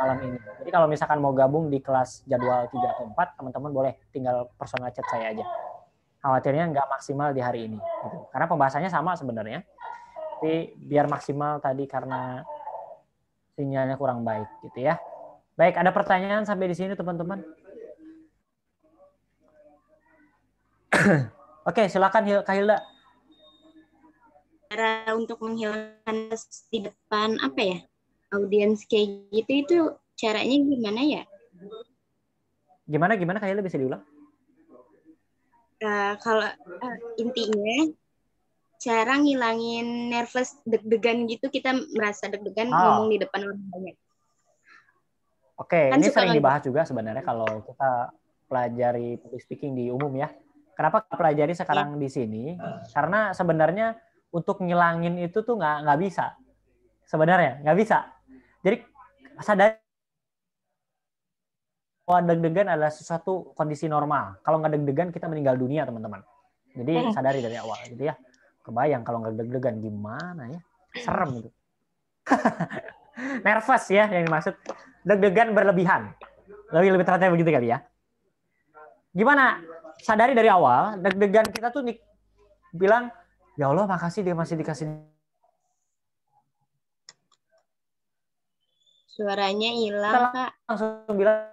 malam ini. Jadi kalau misalkan mau gabung di kelas jadwal 3 atau 4, teman-teman boleh tinggal personal chat saya aja. Khawatirnya nggak maksimal di hari ini. Gitu. Karena pembahasannya sama sebenarnya. Tapi biar maksimal tadi karena sinyalnya kurang baik gitu ya. Baik, ada pertanyaan sampai di sini teman-teman? Oke, silakan Kak Hilda. Cara untuk menghilangkan di depan apa ya? Audiens kayak gitu itu caranya gimana ya? Gimana Kak Hilda, bisa diulang? Kalau intinya cara ngilangin nervous deg-degan gitu, kita merasa deg-degan ngomong di depan orang banyak. Oke, kan ini sering dibahas juga sebenarnya kalau kita pelajari public speaking di umum ya. Kenapa pelajari sekarang di sini? Karena sebenarnya untuk ngilangin itu tuh nggak bisa. Sebenarnya nggak bisa. Jadi sadar bahwa deg-degan adalah sesuatu kondisi normal. Kalau nggak deg-degan kita meninggal dunia teman-teman. Jadi sadari dari awal gitu ya. Kebayang kalau nggak deg-degan gimana ya? Serem itu. Nervous ya yang dimaksud. Deg-degan berlebihan. Lebih tepatnya begitu kali ya. Gimana? Sadari dari awal, deg-degan kita tuh bilang, ya Allah makasih dia masih dikasih. Suaranya hilang, Kak. Langsung bilang,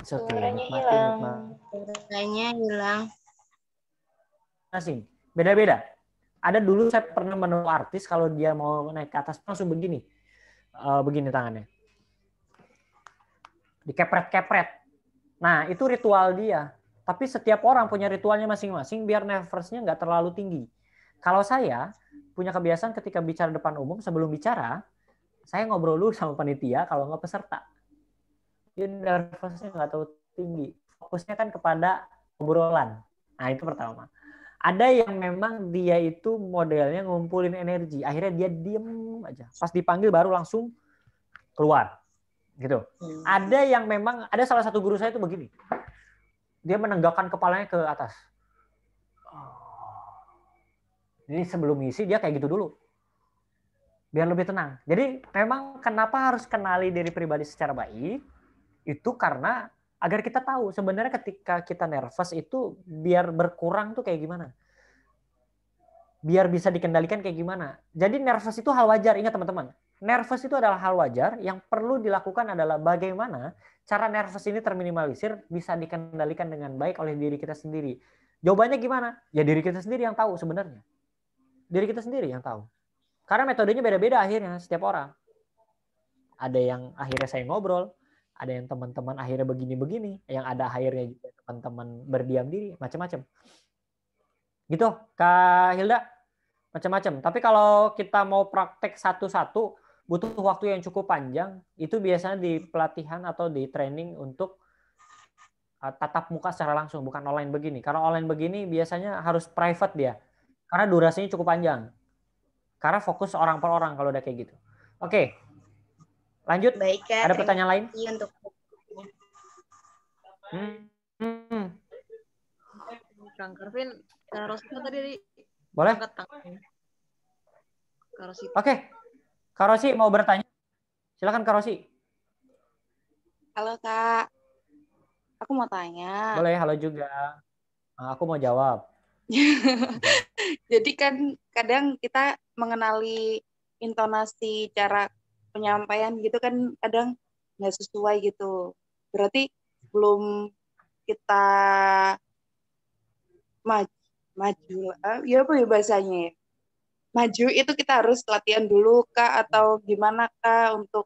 suaranya hilang. Suaranya hilang. Asing. Beda-beda. Ada dulu saya pernah menemukan artis kalau dia mau naik ke atas langsung begini. Begini tangannya. Dikepret-kepret. Nah, itu ritual dia. Tapi setiap orang punya ritualnya masing-masing biar nervousnya nggak terlalu tinggi. Kalau saya punya kebiasaan ketika bicara depan umum, sebelum bicara, saya ngobrol dulu sama panitia kalau nggak peserta. Jadi nervousnya nggak terlalu tinggi. Fokusnya kan kepada obrolan. Nah, itu pertama. Ada yang memang dia itu modelnya ngumpulin energi. Akhirnya dia diem aja. Pas dipanggil baru langsung keluar. Gitu. Ada yang memang, ada salah satu guru saya itu begini. Dia menenggakkan kepalanya ke atas. Jadi sebelum ngisi dia kayak gitu dulu. Biar lebih tenang. Jadi memang kenapa harus kenali diri pribadi secara baik? Itu karena agar kita tahu sebenarnya ketika kita nervous itu biar berkurang tuh kayak gimana. biar bisa dikendalikan kayak gimana. Jadi nervous itu hal wajar, ingat teman-teman. Nervous itu adalah hal wajar, yang perlu dilakukan adalah bagaimana cara nervous ini terminimalisir, bisa dikendalikan dengan baik oleh diri kita sendiri. Jawabannya gimana? Ya diri kita sendiri yang tahu sebenarnya. Diri kita sendiri yang tahu. Karena metodenya beda-beda akhirnya setiap orang. Ada yang akhirnya saya ngobrol, ada yang teman-teman akhirnya begini-begini, yang ada akhirnya juga teman-teman berdiam diri, macam-macam. Gitu, Kak Hilda, macam-macam. Tapi kalau kita mau praktek satu-satu, butuh waktu yang cukup panjang. Itu biasanya di pelatihan atau di training untuk tatap muka secara langsung, bukan online begini. Karena online begini biasanya harus private dia, karena durasinya cukup panjang. Karena fokus orang per orang kalau udah kayak gitu. Oke, lanjut. Baik, Kak. Ada pertanyaan lain? Untuk Kang Karvin, Kak Rosita tadi boleh? Oke, Kak Rosi mau bertanya? Silakan Kak Rosi. Halo Kak, aku mau tanya. Boleh, halo juga. Aku mau jawab. Jadi kan kadang kita mengenali intonasi cara penyampaian gitu kan kadang nggak sesuai gitu. Berarti belum kita maju ya apa ya bahasanya ya? Maju itu kita harus latihan dulu Kak atau gimana Kak untuk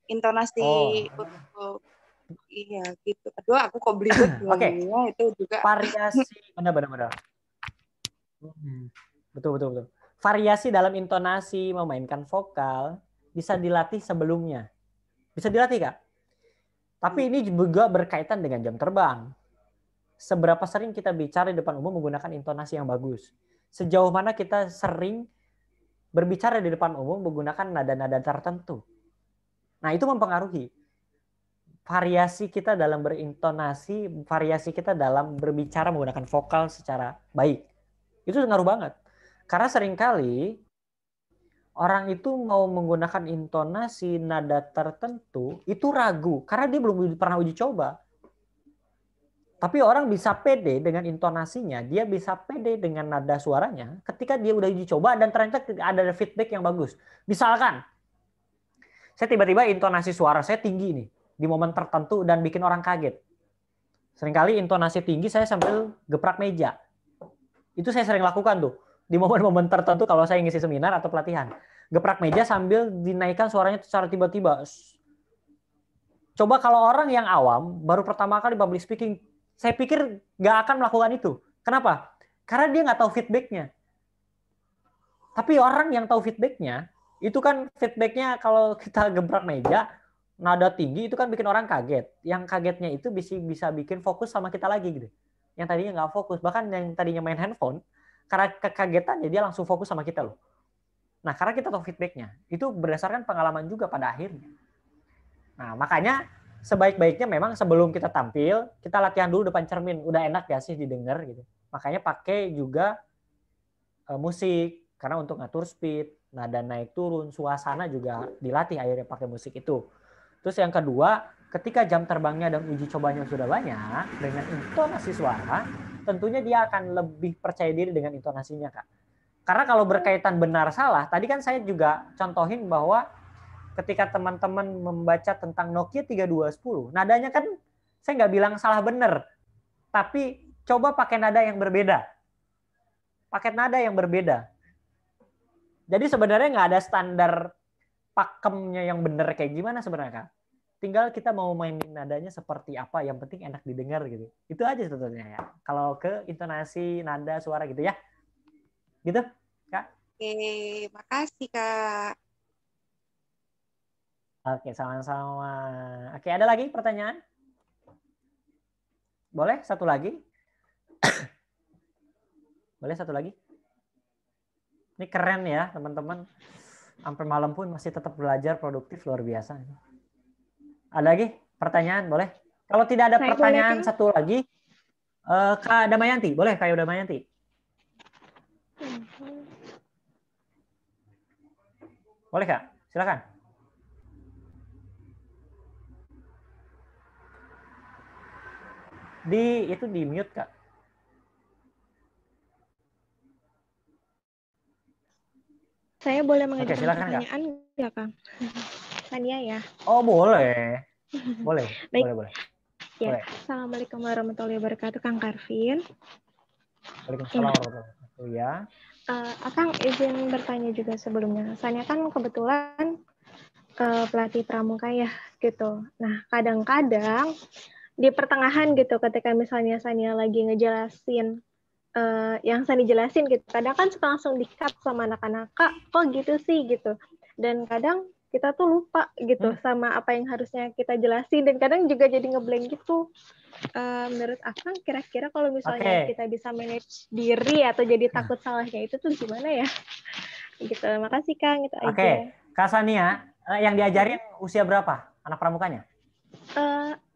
intonasi untuk iya gitu. Aduh aku kok belibet ngomongnya itu juga variasi benar. Betul. Variasi dalam intonasi, memainkan vokal bisa dilatih sebelumnya. Bisa dilatih, Kak. Tapi ini juga berkaitan dengan jam terbang. Seberapa sering kita bicara di depan umum menggunakan intonasi yang bagus. Sejauh mana kita sering berbicara di depan umum menggunakan nada-nada tertentu. Nah, itu mempengaruhi variasi kita dalam berintonasi, variasi kita dalam berbicara menggunakan vokal secara baik. Itu ngaruh banget. Karena seringkali orang itu mau menggunakan intonasi nada tertentu, itu ragu. Karena dia belum pernah uji coba. Tapi orang bisa pede dengan intonasinya, dia bisa pede dengan nada suaranya ketika dia udah uji coba dan ternyata ada feedback yang bagus. Misalkan, saya tiba-tiba intonasi suara saya tinggi nih di momen tertentu dan bikin orang kaget. Seringkali intonasi tinggi saya sambil geprak meja. Itu saya sering lakukan tuh di momen-momen tertentu kalau saya ngisi seminar atau pelatihan. Geprak meja sambil dinaikkan suaranya secara tiba-tiba. Coba kalau orang yang awam baru pertama kali public speaking, saya pikir nggak akan melakukan itu. Kenapa? Karena dia nggak tahu feedbacknya. Tapi orang yang tahu feedbacknya, itu kan feedbacknya kalau kita gebrak meja, nada tinggi itu kan bikin orang kaget. Yang kagetnya itu bisa bikin fokus sama kita lagi gitu. Yang tadinya nggak fokus, bahkan yang tadinya main handphone, karena kekagetannya dia langsung fokus sama kita loh. Nah, karena kita tahu feedbacknya, itu berdasarkan pengalaman juga pada akhirnya. Nah, makanya sebaik-baiknya memang sebelum kita tampil, kita latihan dulu depan cermin. Udah enak gak sih didengar gitu. Makanya pakai juga musik, karena untuk ngatur speed, nada naik turun, suasana juga dilatih akhirnya pakai musik itu. Terus yang kedua, ketika jam terbangnya dan uji cobanya sudah banyak, dengan intonasi suara, tentunya dia akan lebih percaya diri dengan intonasinya, Kak. Karena kalau berkaitan benar salah, tadi kan saya juga contohin bahwa ketika teman-teman membaca tentang Nokia 3210, nadanya kan saya nggak bilang salah benar, tapi coba pakai nada yang berbeda. Pakai nada yang berbeda. Jadi sebenarnya nggak ada standar pakemnya yang benar kayak gimana sebenarnya, Kak. Tinggal kita mau mainin nadanya seperti apa, yang penting enak didengar gitu. Itu aja sebetulnya ya. Kalau ke intonasi, nada, suara gitu ya. Gitu, Kak. Oke, makasih, Kak. Oke, sama-sama. Oke, ada lagi pertanyaan? Boleh satu lagi? Boleh satu lagi? Ini keren ya, teman-teman. Sampai malam pun masih tetap belajar produktif, luar biasa. Ada lagi pertanyaan? Boleh? Kalau tidak ada pertanyaan satu lagi, Kak Damayanti. Boleh, Kak Damayanti? Boleh, Kak? Silakan. Itu di mute, Kak. Saya boleh mengajukan pertanyaan nggak, Kang? Sania ya. Oh, boleh. Boleh. Baik. Boleh. Ya. Boleh. Assalamualaikum warahmatullahi wabarakatuh, Kang Karvin. Waalaikumsalam warahmatullahi wabarakatuh. Ya. Akang izin bertanya juga sebelumnya. Sania kan kebetulan pelatih pramuka ya gitu. Nah, kadang-kadang di pertengahan gitu ketika misalnya Sania lagi ngejelasin yang Sani jelasin gitu, kadang kan suka langsung di-cut sama anak-anak, Kak, kok gitu sih gitu. Dan kadang kita tuh lupa gitu sama apa yang harusnya kita jelasin, dan kadang juga jadi ngeblank gitu. Menurut Akang, kira-kira kalau misalnya kita bisa manage diri atau jadi takut salahnya itu tuh gimana ya? Gitu. Makasih, Kang, itu aja. Oke, Kak Sania, yang diajarin usia berapa anak pramukanya?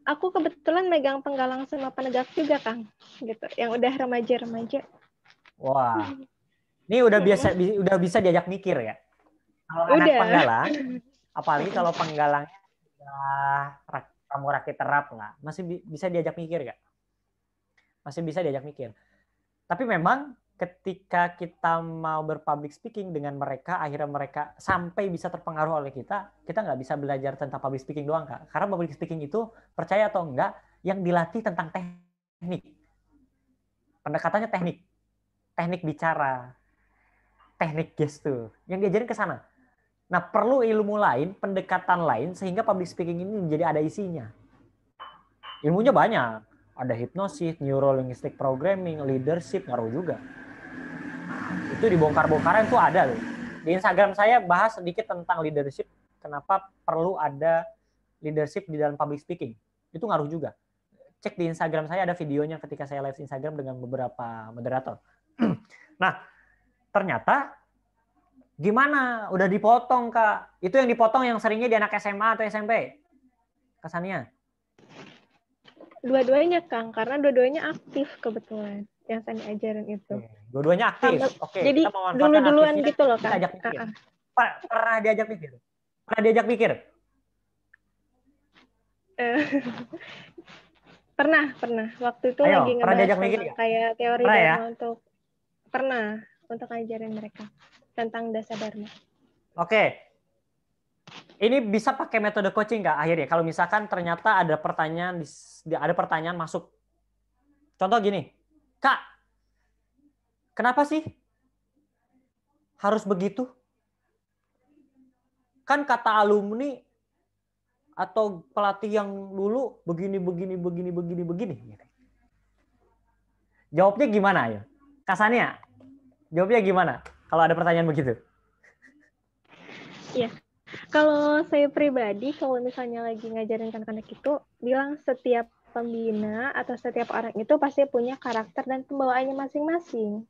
Aku kebetulan megang penggalang sama penegak juga, Kang. Gitu. Yang udah remaja-remaja. Wah. Ini udah bisa diajak mikir ya. Kalau anak penggalang, apalagi kalau penggalangnya kamu rakit terap lah, masih bisa diajak mikir nggak? Masih bisa diajak mikir. Tapi memang ketika kita mau berpublic speaking dengan mereka, akhirnya mereka sampai bisa terpengaruh oleh kita nggak bisa belajar tentang public speaking doang, Kak. Karena public speaking itu, percaya atau enggak, yang dilatih tentang teknik. Pendekatannya teknik bicara, teknik gestur, yang diajarin ke sana. Nah, perlu ilmu lain, pendekatan lain, sehingga public speaking ini menjadi ada isinya. Ilmunya banyak. Ada hipnosis, neuro-linguistic programming, leadership, ngaruh juga. Itu dibongkar-bongkaran tuh ada loh. Di Instagram saya bahas sedikit tentang leadership, kenapa perlu ada leadership di dalam public speaking. Itu ngaruh juga. Cek di Instagram saya, ada videonya ketika saya live Instagram dengan beberapa moderator. Nah, ternyata gimana? Udah dipotong, Kak. Itu yang dipotong yang seringnya di anak SMA atau SMP? Kesannya? Dua-duanya, Kang. Karena dua-duanya aktif kebetulan. Yang saya ajarin itu. Dua-duanya aktif. Oke. Jadi dulu-duluan gitu loh, Kang. Pernah diajak mikir? Pernah diajak mikir? Pernah. Waktu itu lagi ngebahas tentang kayak teori Dharma untuk ngajarin mereka tentang dasar Dharma. Oke. Ini bisa pakai metode coaching nggak akhirnya? Kalau misalkan ternyata ada pertanyaan masuk. Contoh gini, Kak, kenapa sih harus begitu? Kan kata alumni atau pelatih yang dulu begini. Jawabnya gimana ya? Kasarnya, jawabnya gimana kalau ada pertanyaan begitu? Iya. Kalau saya pribadi, kalau misalnya lagi ngajarin anak-anak itu, bilang setiap pembina atau setiap orang itu pasti punya karakter dan pembawaannya masing-masing.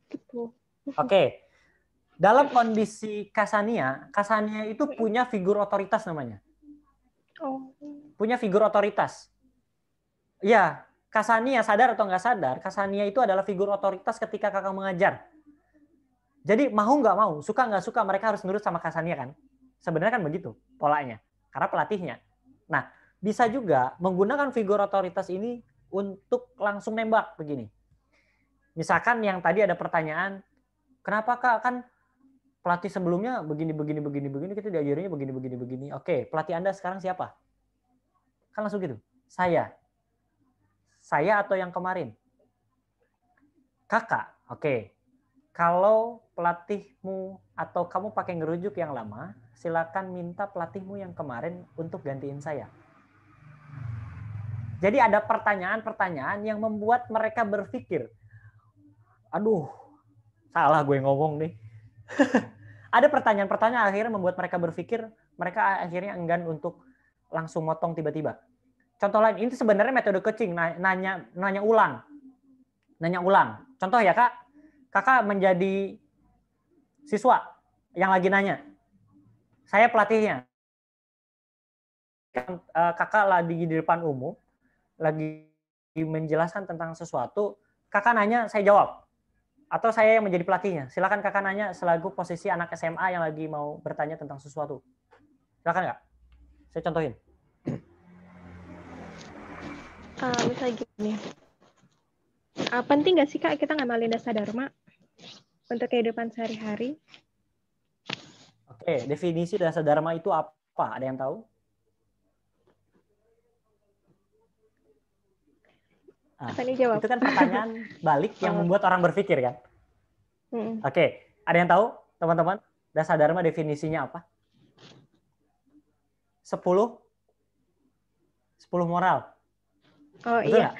Gitu. Oke. Dalam kondisi Kasania itu punya figur otoritas namanya. Punya figur otoritas. Iya, Kasania sadar atau nggak sadar, Kasania itu adalah figur otoritas ketika kakak mengajar. Jadi mau nggak mau, suka nggak suka, mereka harus nurut sama Kasania kan? Sebenarnya kan begitu polanya, karena pelatihnya. Nah, bisa juga menggunakan figur otoritas ini untuk langsung nembak begini. Misalkan yang tadi ada pertanyaan, kenapa Kak, kan pelatih sebelumnya begini, kita diajarinnya begini. Oke, pelatih Anda sekarang siapa? Kan langsung gitu. Saya atau yang kemarin? Kakak, oke. Kalau pelatihmu atau kamu pakai ngerujuk yang lama, silakan minta pelatihmu yang kemarin untuk gantiin saya. Jadi ada pertanyaan-pertanyaan yang membuat mereka berpikir, aduh, salah gue ngomong nih. Ada pertanyaan-pertanyaan akhirnya membuat mereka berpikir, mereka akhirnya enggan untuk langsung motong tiba-tiba. Contoh lain, ini sebenarnya metode coaching, nanya ulang. Contoh ya Kak, Kakak menjadi siswa yang lagi nanya. Saya pelatihnya. Kakak lagi di depan umum, lagi menjelaskan tentang sesuatu, Kakak nanya, saya jawab. Atau saya yang menjadi pelatihnya. Silakan Kakak nanya selaku posisi anak SMA yang lagi mau bertanya tentang sesuatu. Silakan nggak? Saya contohin. Misalnya gini. Penting nggak sih Kak kita ngamalin dasar Dharma untuk kehidupan sehari-hari? Oke, definisi dasar dharma itu apa? Ada yang tahu? Nah, itu kan pertanyaan balik yang membuat orang berpikir kan? Oke, ada yang tahu teman-teman dasar dharma definisinya apa? 10 moral. Oh betul iya. Gak?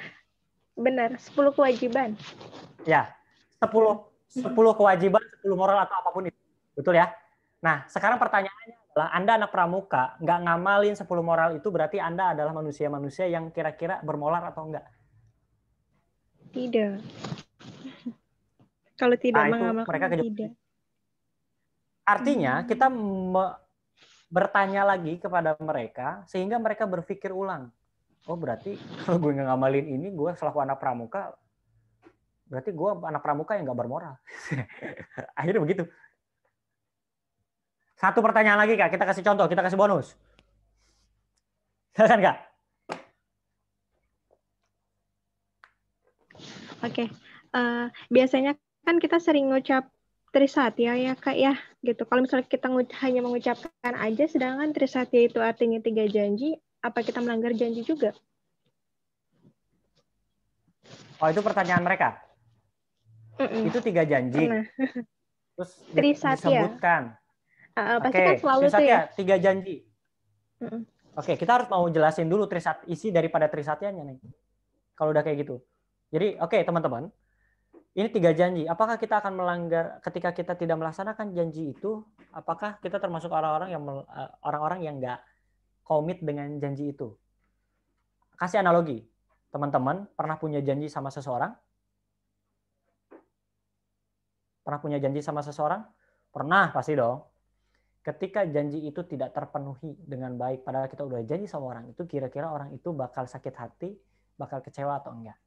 Benar, 10 kewajiban. Ya, 10 kewajiban, 10 moral atau apapun itu. Betul ya? Nah, sekarang pertanyaannya adalah Anda anak pramuka, nggak ngamalin 10 moral itu berarti Anda adalah manusia-manusia yang kira-kira bermoral atau enggak? Tidak. Kalau tidak mengamalkan mereka tidak. Artinya kita bertanya lagi kepada mereka sehingga mereka berpikir ulang. Oh berarti kalau gue nggak ngamalin ini, gue selaku anak pramuka, berarti gue anak pramuka yang nggak bermoral. Akhirnya begitu. Satu pertanyaan lagi Kak, kita kasih contoh, kita kasih bonus. Silakan Kak. Oke, biasanya kan kita sering ngucap Trisatya ya Kak ya, gitu. Kalau misalnya kita hanya mengucapkan aja, sedangkan Trisatya itu artinya 3 janji, apa kita melanggar janji juga? Oh itu pertanyaan mereka? Itu 3 janji. Terus disebutkan. Pasti kan selalu Trisatya, tuh ya. 3 janji. Oke, kita harus mau jelasin dulu isi daripada Trisatyanya nih. Kalau udah kayak gitu. Jadi, oke teman-teman, ini 3 janji. Apakah kita akan melanggar ketika kita tidak melaksanakan janji itu? Apakah kita termasuk orang-orang yang nggak komit dengan janji itu? Kasih analogi. Teman-teman pernah punya janji sama seseorang? Pernah punya janji sama seseorang? Pernah, pasti dong. Ketika janji itu tidak terpenuhi dengan baik, padahal kita udah janji sama orang itu, kira-kira orang itu bakal sakit hati, bakal kecewa atau enggak?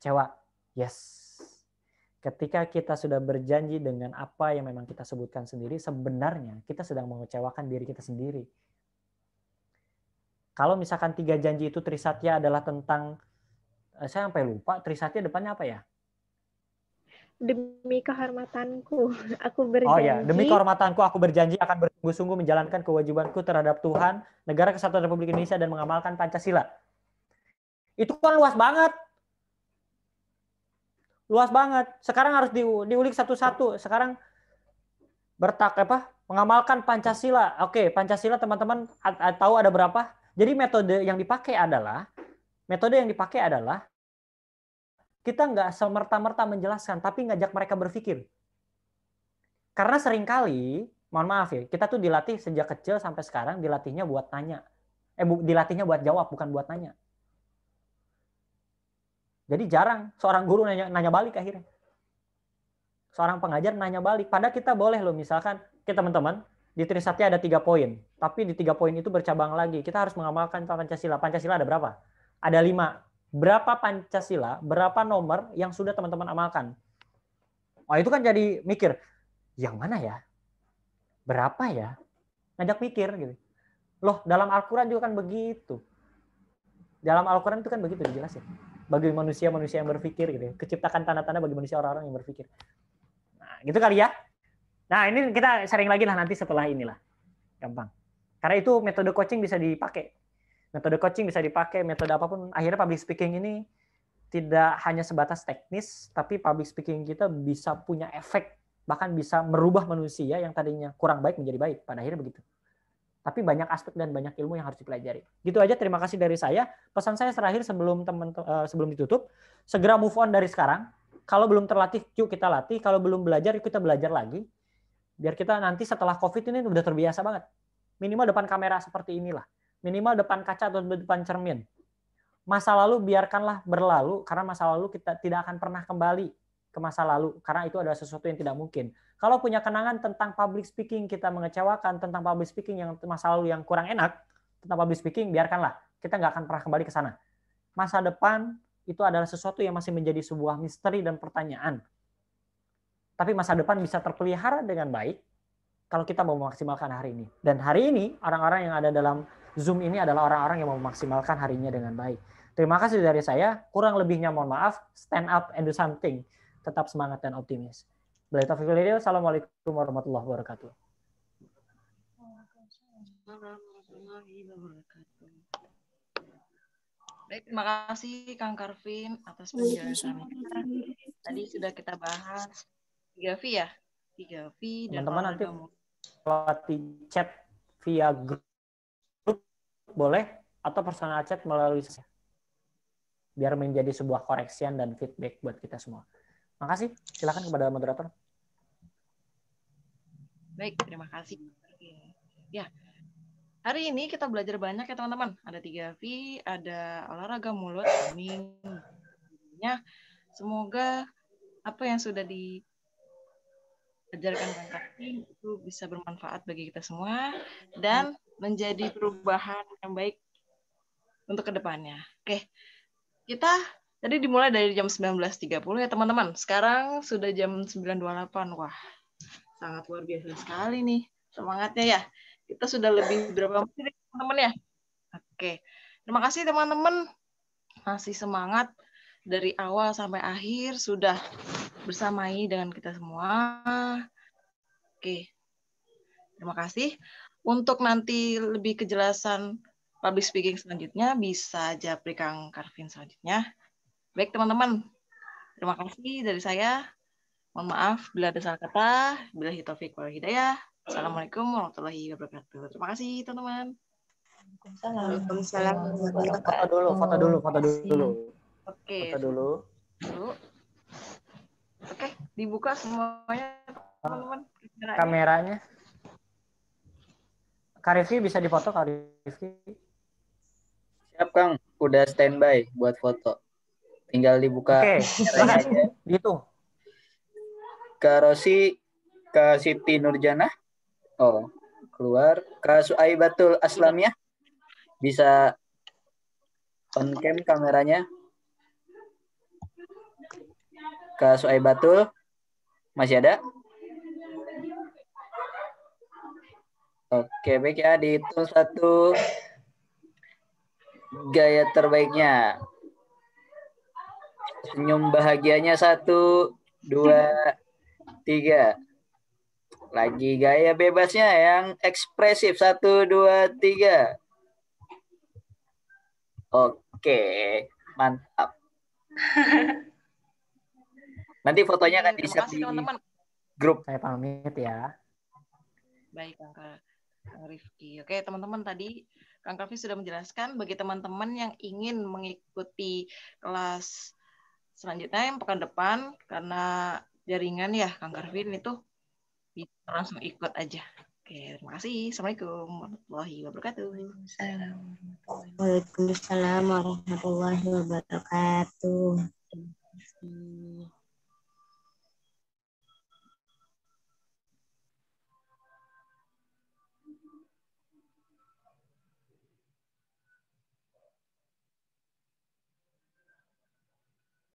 Kecewa. Yes. Ketika kita sudah berjanji dengan apa yang memang kita sebutkan sendiri, sebenarnya kita sedang mengecewakan diri kita sendiri. Kalau misalkan 3 janji itu Trisatya adalah tentang, saya sampai lupa, Trisatya depannya apa ya? Demi kehormatanku, aku berjanji. Oh ya, demi kehormatanku aku berjanji akan bersungguh-sungguh menjalankan kewajibanku terhadap Tuhan, Negara Kesatuan Republik Indonesia dan mengamalkan Pancasila. Itu kan luas banget. Luas banget. Sekarang harus diulik satu-satu. Sekarang mengamalkan Pancasila. Oke, Pancasila teman-teman tahu ada berapa? Jadi metode yang dipakai adalah kita nggak semerta-merta menjelaskan, tapi ngajak mereka berpikir. Karena seringkali, mohon maaf ya, kita tuh dilatih sejak kecil sampai sekarang dilatihnya buat nanya. Dilatihnya buat jawab, bukan buat nanya. Jadi jarang seorang guru nanya balik akhirnya. Seorang pengajar nanya balik. Padahal kita boleh loh, misalkan kita teman-teman, di Trisatya ada 3 poin. Tapi di 3 poin itu bercabang lagi. Kita harus mengamalkan Pancasila. Pancasila ada berapa? Ada 5. Berapa Pancasila, berapa nomor yang sudah teman-teman amalkan? Oh itu kan jadi mikir, yang mana ya? Berapa ya? Ngajak mikir gitu. Loh dalam Al-Quran juga kan begitu. Dalam Al-Quran itu kan begitu dijelasin. Bagi manusia-manusia yang berpikir gitu ya. Keciptakan tanda-tanda bagi manusia orang-orang yang berpikir. Nah, gitu kali ya. Nah, ini kita sharing lagi lah nanti setelah inilah. Gampang. Karena itu metode coaching bisa dipakai. Metode coaching bisa dipakai, metode apapun. Akhirnya public speaking ini tidak hanya sebatas teknis, tapi public speaking kita bisa punya efek, bahkan bisa merubah manusia yang tadinya kurang baik menjadi baik. Pada akhirnya begitu. Tapi banyak aspek dan banyak ilmu yang harus dipelajari. Gitu aja, terima kasih dari saya. Pesan saya terakhir sebelum ditutup, segera move on dari sekarang. Kalau belum terlatih, yuk kita latih. Kalau belum belajar, yuk kita belajar lagi. Biar kita nanti setelah COVID ini udah terbiasa banget. Minimal depan kamera seperti inilah. Minimal depan kaca atau depan cermin. Masa lalu biarkanlah berlalu, karena masa lalu kita tidak akan pernah kembali ke masa lalu. Karena itu adalah sesuatu yang tidak mungkin. Kalau punya kenangan tentang public speaking, kita mengecewakan, tentang public speaking yang masa lalu yang kurang enak, tentang public speaking, biarkanlah. Kita nggak akan pernah kembali ke sana. Masa depan itu adalah sesuatu yang masih menjadi sebuah misteri dan pertanyaan. Tapi masa depan bisa terpelihara dengan baik kalau kita mau memaksimalkan hari ini. Dan hari ini, orang-orang yang ada dalam Zoom ini adalah orang-orang yang mau memaksimalkan harinya dengan baik. Terima kasih dari saya. Kurang lebihnya mohon maaf. Stand up and do something. Tetap semangat dan optimis. Assalamualaikum warahmatullahi wabarakatuh. warahmatullahi wabarakatuh. Baik, terima kasih Kang Karvin atas penjelasannya. Tadi sudah kita bahas 3V ya. 3V dan Teman-teman nanti olahraga lewat chat via grup boleh atau personal chat melalui biar menjadi sebuah koreksian dan feedback buat kita semua. Makasih. Silakan kepada moderator. Baik, terima kasih. Ya, hari ini kita belajar banyak ya teman-teman. Ada 3V, ada olahraga mulut, semoga apa yang sudah diajarkan Kang Karvin itu bisa bermanfaat bagi kita semua dan menjadi perubahan yang baik untuk kedepannya. Oke, kita tadi dimulai dari jam 19.30 ya teman-teman. Sekarang sudah jam 9.28. Wah, sangat luar biasa sekali nih semangatnya ya. Kita sudah lebih berapa menit teman-teman ya? Oke, terima kasih teman-teman. Masih semangat dari awal sampai akhir sudah bersamai dengan kita semua. Oke, terima kasih. Untuk nanti lebih kejelasan public speaking selanjutnya bisa japri Kang Karvin selanjutnya. Baik teman-teman, terima kasih dari saya. Mohon maaf bila ada salah kata. Billahi taufiq wal hidayah. Assalamualaikum warahmatullahi wabarakatuh. Terima kasih teman-teman. Waalaikumsalam warahmatullahi Foto dulu. Oke. Foto dulu. Oke, dibuka semuanya teman-teman. Kameranya. Kak Rifki bisa difoto, Kak Rifki? Siap, Kang. Udah standby buat foto. Tinggal dibuka. Oke, silakan. Gitu. Kak Rosi, Kak Siti Nurjana. Oh, keluar. Kak Suaibatul Aslamiyah. Bisa on cam kameranya. Kak Suaibatul. Masih ada? Oke, baik ya. Dihitung 1. Gaya terbaiknya. Senyum bahagianya 1, 2, 3. Lagi gaya bebasnya yang ekspresif 1, 2, 3. Oke, mantap. Nanti fotonya akan di-share di grup. Saya pamit ya. Baik, Kang Rifki. Oke, teman-teman, tadi Kang Karvin sudah menjelaskan bagi teman-teman yang ingin mengikuti kelas selanjutnya yang pekan depan, karena jaringan ya Kang Karvin itu bisa langsung ikut aja. Oke, terima kasih. Assalamualaikum warahmatullahi wabarakatuh. Waalaikumsalam warahmatullahi wabarakatuh.